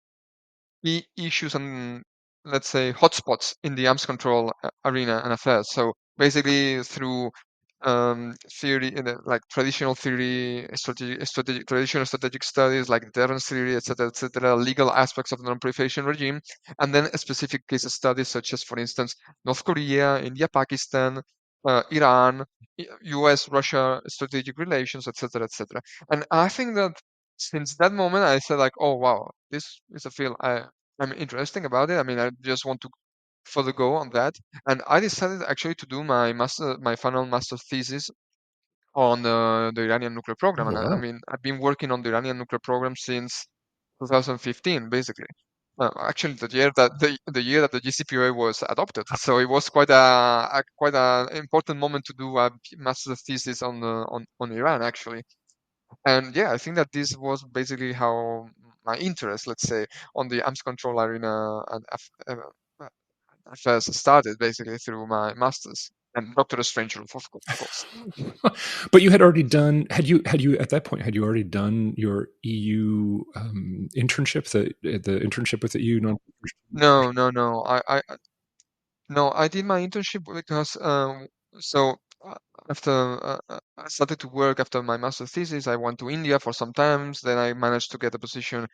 Speaker 2: key issues and let's say hotspots in the arms control arena and affairs. So basically through theory, like traditional theory, traditional strategic studies like deterrence theory, etc., legal aspects of the non-proliferation regime, and then specific case studies such as, for instance, North Korea, India, Pakistan, Iran, U.S., Russia, strategic relations, etc., etc. And I think that since that moment, I said like, oh wow, this is a field I'm interesting about it. I mean, I just want to further go on that, and I decided actually to do my final master thesis on the Iranian nuclear program.
Speaker 1: Oh,
Speaker 2: And I
Speaker 1: wow.
Speaker 2: mean, I've been working on the Iranian nuclear program since 2015, basically. Actually, the year that the JCPOA was adopted, so it was quite a important moment to do a master thesis on Iran, actually. And yeah, I think that this was basically how my interest, let's say, on the arms control arena and first started, basically through my masters and doctorate strange of course.
Speaker 1: But you had already done, had you at that point, had you already done your EU internship, the internship with the EU non.
Speaker 2: No, no, no. No, I did my internship because so uh, after I started to work after my master thesis, I went to India for some times. Then I managed to get a position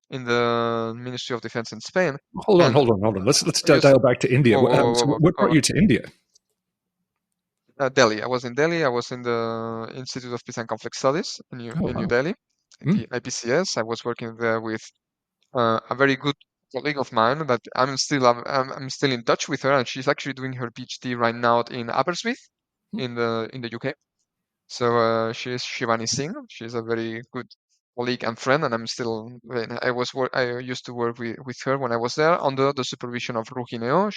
Speaker 2: in the Ministry of Defense in Spain,
Speaker 1: Hold on,
Speaker 2: and
Speaker 1: hold on, hold on. Let's
Speaker 2: I just
Speaker 1: dial back to India. So what brought you to India?
Speaker 2: Delhi. I was in Delhi. I was in the Institute of Peace and Conflict Studies
Speaker 1: Oh,
Speaker 2: in New
Speaker 1: wow.
Speaker 2: Delhi,
Speaker 1: Mm.
Speaker 2: the IPCS. I was working there with a very good colleague of mine that I'm still in touch with her, and she's actually doing her PhD right now in Aberystwyth in the UK. So she is Shivani Singh. She's a very good colleague and friend, and I used to work with her when I was there under the supervision of Ruhi Neo.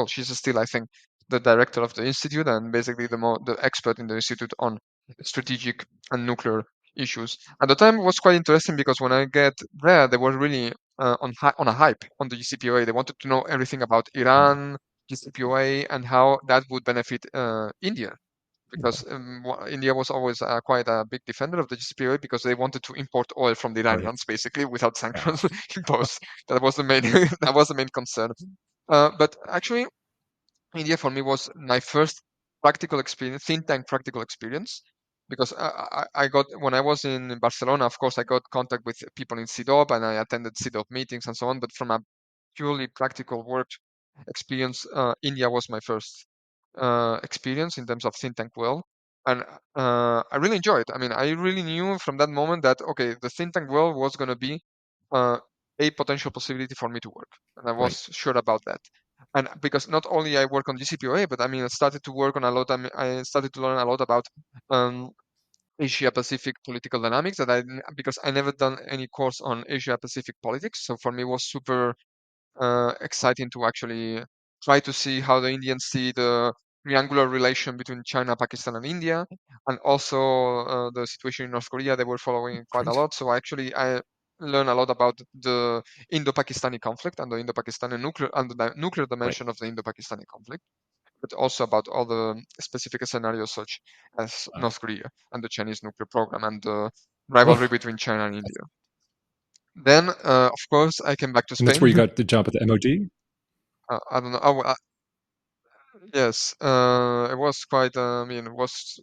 Speaker 2: She's still I think the director of the institute and basically the expert in the institute on strategic and nuclear issues. At the time, it was quite interesting because when I get there, they were really on a hype on the GCPOA. They wanted to know everything about Iran, GCPOA, and how that would benefit India because India was always quite a big defender of the JCPOA because they wanted to import oil from the
Speaker 1: Right.
Speaker 2: Iranians basically without
Speaker 1: Yeah.
Speaker 2: sanctions imposed. That was the main that was the main concern. But actually, India for me was my first practical experience, think tank practical experience, because I got when I was in Barcelona, of course, I got contact with people in CIDOB and I attended CIDOB meetings and so on. But from a purely practical work experience, India was my first experience in terms of think tank world, and I really enjoyed it. I mean, I really knew from that moment that okay, the think tank world was going to be uh, a potential possibility for me to work, and I
Speaker 1: Right.
Speaker 2: was sure about that. And because not only I work on GCPOA, but I mean, I started to work on a lot. I started to learn a lot about um, Asia Pacific political dynamics because I never done any course on Asia Pacific politics. So for me, it was super exciting to actually try to see how the Indians see the triangular relation between China, Pakistan, and India, and also the situation in North Korea. They were following quite a
Speaker 1: Great.
Speaker 2: lot. So actually, I learned a lot about the Indo-Pakistani conflict and the Indo-Pakistani nuclear and the nuclear
Speaker 1: Right.
Speaker 2: dimension of the Indo-Pakistani conflict, but also about all the specific scenarios such as
Speaker 1: Wow.
Speaker 2: North Korea and the Chinese nuclear program and the
Speaker 1: Oh,
Speaker 2: rivalry between China and India. Then, of course, I came back to
Speaker 1: and that's where you
Speaker 2: Spain.
Speaker 1: got the job at the MOD.
Speaker 2: I don't know. Yes, it was quite. I mean, it was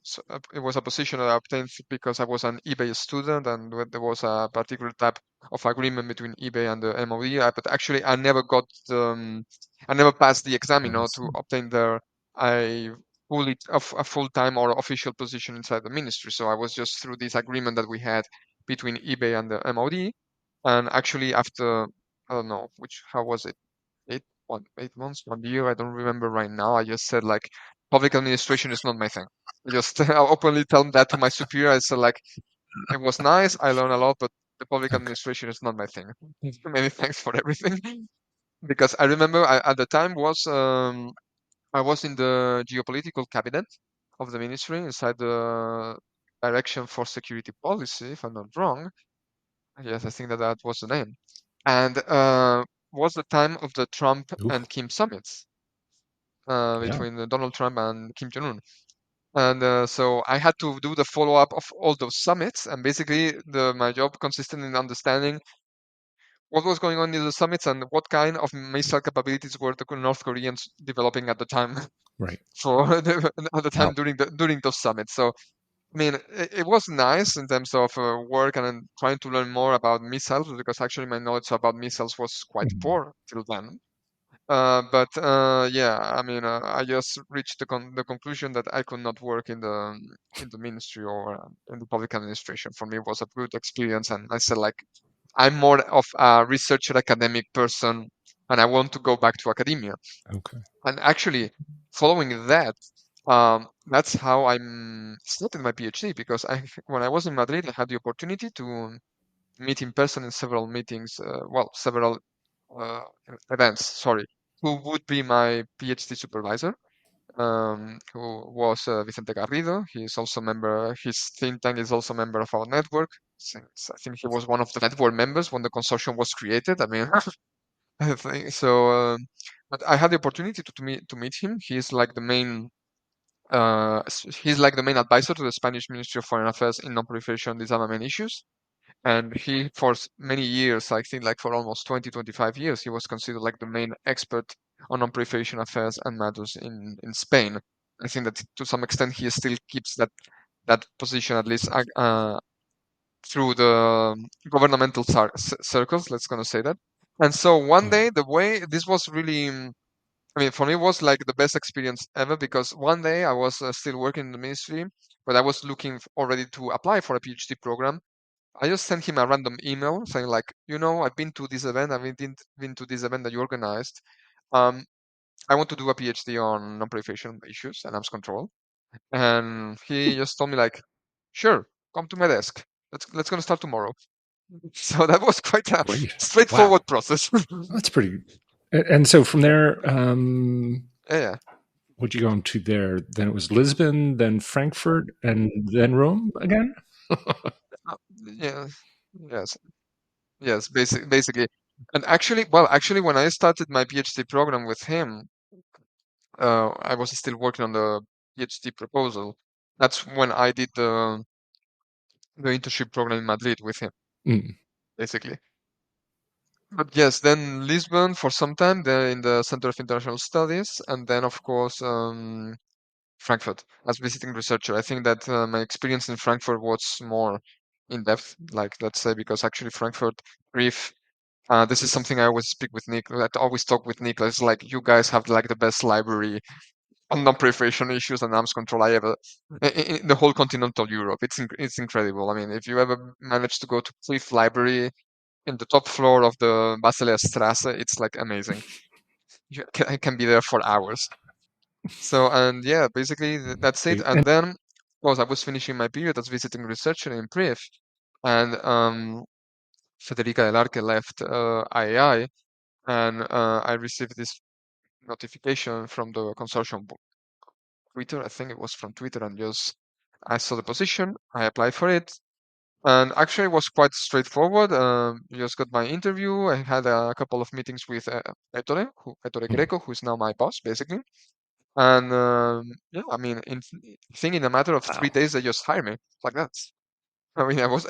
Speaker 2: a position that I obtained because I was an eBay student, and there was a particular type of agreement between eBay and the MOD. But actually, I never passed the exam,
Speaker 1: Oh, I
Speaker 2: to
Speaker 1: see.
Speaker 2: obtain a a full-time or official position inside the ministry. So I was just through this agreement that we had between eBay and the MOD, and actually after I don't know how was it? 8 months, 1 year. I don't remember right now. I just said like public administration is not my thing. I just I openly tell that to my superior. I said like it was nice. I learned a lot, but the public
Speaker 1: Okay.
Speaker 2: administration is not my thing. Many thanks for everything. Because I remember at the time I was in the geopolitical cabinet of the ministry inside the direction for security policy, if I'm not wrong. Yes, I think that that was the name. And was the time of the Trump
Speaker 1: Ooh,
Speaker 2: and Kim summits
Speaker 1: yeah.
Speaker 2: between Donald Trump and Kim Jong-un. And so I had to do the follow-up of all those summits. And basically, my job consisted in understanding what was going on in the summits and what kind of missile capabilities were the North Koreans developing at the time
Speaker 1: Right.
Speaker 2: at the
Speaker 1: Wow.
Speaker 2: time during those summits. So I mean, it was nice in terms of work and then trying to learn more about missiles because actually my knowledge about missiles was quite
Speaker 1: Mhm.
Speaker 2: poor till then. But yeah, I mean, I just reached the conclusion that I could not work in the ministry or in the public administration. For me, it was a good experience, and I said like, I'm more of a researcher academic person, and I want to go back to academia.
Speaker 1: Okay.
Speaker 2: And actually, following that, that's how I'm started my PhD because when I was in Madrid, I had the opportunity to meet in person in several meetings, several uh, events, sorry, who would be my PhD supervisor, who was Vicente Garrido. He's also member, his think tank is also a member of our network. Since I think he was one of the network members when the consortium was created. I mean, I think so. But I had the opportunity to meet him. He's like the main advisor to the Spanish Ministry of Foreign Affairs in non-proliferation disarmament issues. And he, for many years, I think like for almost 20, 25 years, he was considered like the main expert on non-proliferation affairs and matters in Spain. I think that to some extent he still keeps that position at least through the governmental circles. Let's gonna say that. And so one
Speaker 1: Mhm.
Speaker 2: day, the way this was really, I mean, for me, it was like the best experience ever because one day I was still working in the ministry, but I was looking already to apply for a PhD program. I just sent him a random email saying like, I've been to this event, been to this event that you organized. Um, I want to do a PhD on non-proliferation issues and arms control. And he just told me like, sure, come to my desk. Let's gonna start tomorrow. So that was quite a
Speaker 1: Great. Wow.
Speaker 2: straightforward process.
Speaker 1: That's pretty. And so from there,
Speaker 2: Yeah.
Speaker 1: would you go on to there? Then it was Lisbon, then Frankfurt, and then Rome again?
Speaker 2: Yeah. Yes. Yes. Basically. And actually, when I started my PhD program with him, I was still working on the PhD proposal. That's when I did the internship program in Madrid with him,
Speaker 1: Mm,
Speaker 2: basically. But yes, then Lisbon for some time, there in the Center of International Studies, and then of course Frankfurt as visiting researcher. I think that my experience in Frankfurt was more in depth, like let's say, because actually Frankfurt, brief. This is something I always speak with Nick. I always talk with Nick. It's like you guys have like the best library on non-proliferation issues and arms control I ever in the whole continental Europe. It's incredible. I mean, if you ever manage to go to Cliff Library in the top floor of the Basilea Strasse, it's like amazing. I can be there for hours. So and yeah, basically that's it.
Speaker 1: great.
Speaker 2: And
Speaker 1: And
Speaker 2: then, of course, I was finishing my period as visiting researcher in Priv, and Federica del Arque left IAI, and I received this notification from the consortium Twitter. I think it was from Twitter, and just I saw the position, I applied for it, and actually it was quite straightforward. Just got my interview. I had a couple of meetings with Ettore
Speaker 1: mm,
Speaker 2: Greco, who is now my boss, basically. And yeah, I mean, I think in a matter of three
Speaker 1: wow.
Speaker 2: days, they just hired me like that. I mean, it was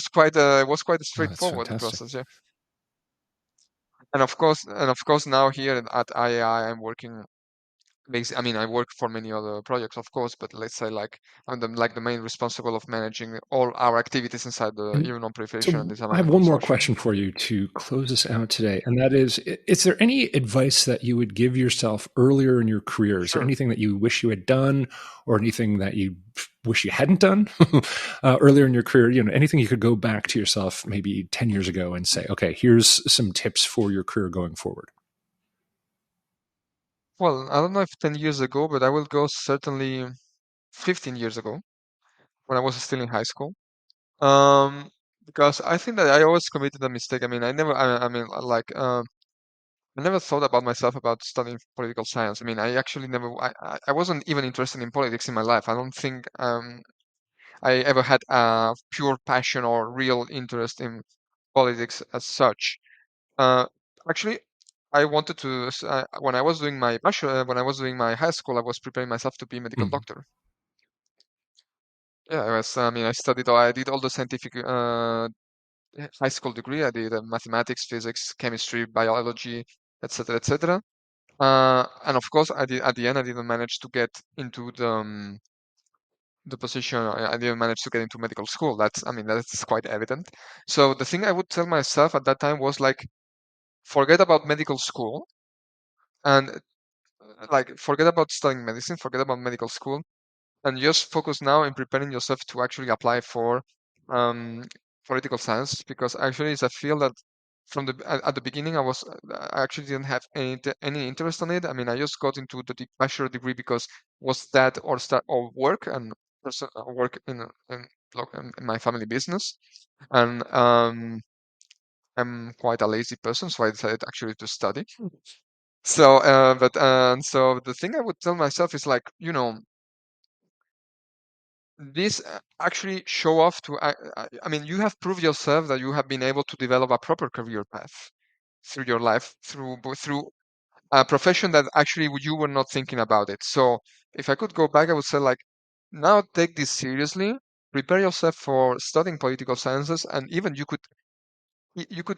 Speaker 2: quite
Speaker 1: Oh, that's
Speaker 2: straightforward the
Speaker 1: fantastic.
Speaker 2: process, yeah. And of course, now here at IAI, I'm working I mean, I work for many other projects, of course, but let's say like I'm the main responsible of managing all our activities inside the
Speaker 1: And
Speaker 2: EU Non-Proliferation and
Speaker 1: so I have
Speaker 2: Disarmament
Speaker 1: one more
Speaker 2: Consortium.
Speaker 1: question for you to close us out today. And that is there any advice that you would give yourself earlier in your career? Is there
Speaker 2: Sure.
Speaker 1: anything that you wish you had done or anything that you wish you hadn't done earlier in your career? You know, anything you could go back to yourself maybe 10 years ago and say, okay, here's some tips for your career going forward.
Speaker 2: Well, I don't know if 10 years ago, but I will go certainly 15 years ago when I was still in high school. Um, because I think that I always committed a mistake. I mean, I mean, like, I never thought about myself about studying political science. I mean, I actually never, I wasn't even interested in politics in my life. I don't think I ever had a pure passion or real interest in politics as such. Uh, Actually, I wanted to, when I was doing my bachelor, when I was doing my high school, I was preparing myself to be a medical
Speaker 1: Mhm.
Speaker 2: doctor. Yeah, I mean, I did all the scientific high school degree. I did mathematics, physics, chemistry, biology, etc., etc. And of course, I did at the end. I didn't manage to get into the position. I didn't manage to get into medical school. I mean, that's quite evident. So the thing I would tell myself at that time was like, forget about medical school and like forget about studying medicine, forget about medical school, and just focus now in preparing yourself to actually apply for um, political science, because actually it's a field that at the beginning I actually didn't have any interest on it. I mean, I just got into the bachelor degree because was that or start or work and work in my family business, and I'm quite a lazy person, so I decided actually to study. So, so the thing I would tell myself is like, this actually show off to I mean, you have proved yourself that you have been able to develop a proper career path through your life through a profession that actually you were not thinking about it. So if I could go back, I would say like, now take this seriously, prepare yourself for studying political sciences, and even you could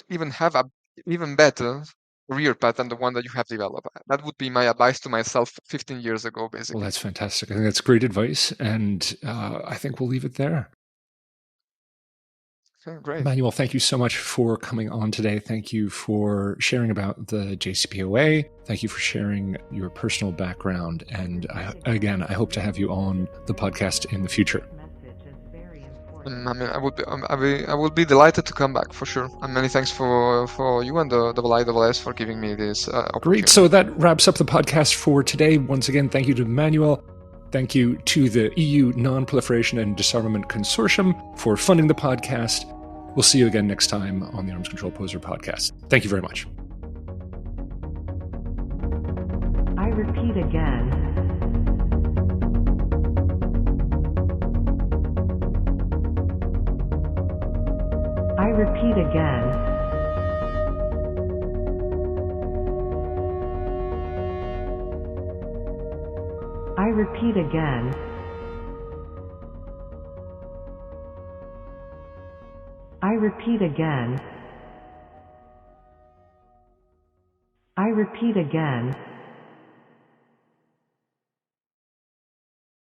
Speaker 2: even have a even better career path than the one that you have developed. That would be my advice to myself 15 years ago,
Speaker 1: Well,
Speaker 2: basically.
Speaker 1: that's fantastic. I think that's great advice. And I think we'll leave it there.
Speaker 2: Okay, great.
Speaker 1: Manuel, thank you so much for coming on today. Thank you for sharing about the JCPOA. Thank you for sharing your personal background. And again, I hope to have you on the podcast in the future.
Speaker 2: I mean, I would be delighted to come back for sure. And many thanks for you and the IISS for giving me this
Speaker 1: Great.
Speaker 2: opportunity.
Speaker 1: So that wraps up the podcast for today. Once again, thank you to Manuel. Thank you to the EU Non-Proliferation and Disarmament Consortium for funding the podcast. We'll see you again next time on the Arms Control Poseur podcast. Thank you very much.
Speaker 3: I repeat again. I repeat again. I repeat again. I repeat again. I repeat again.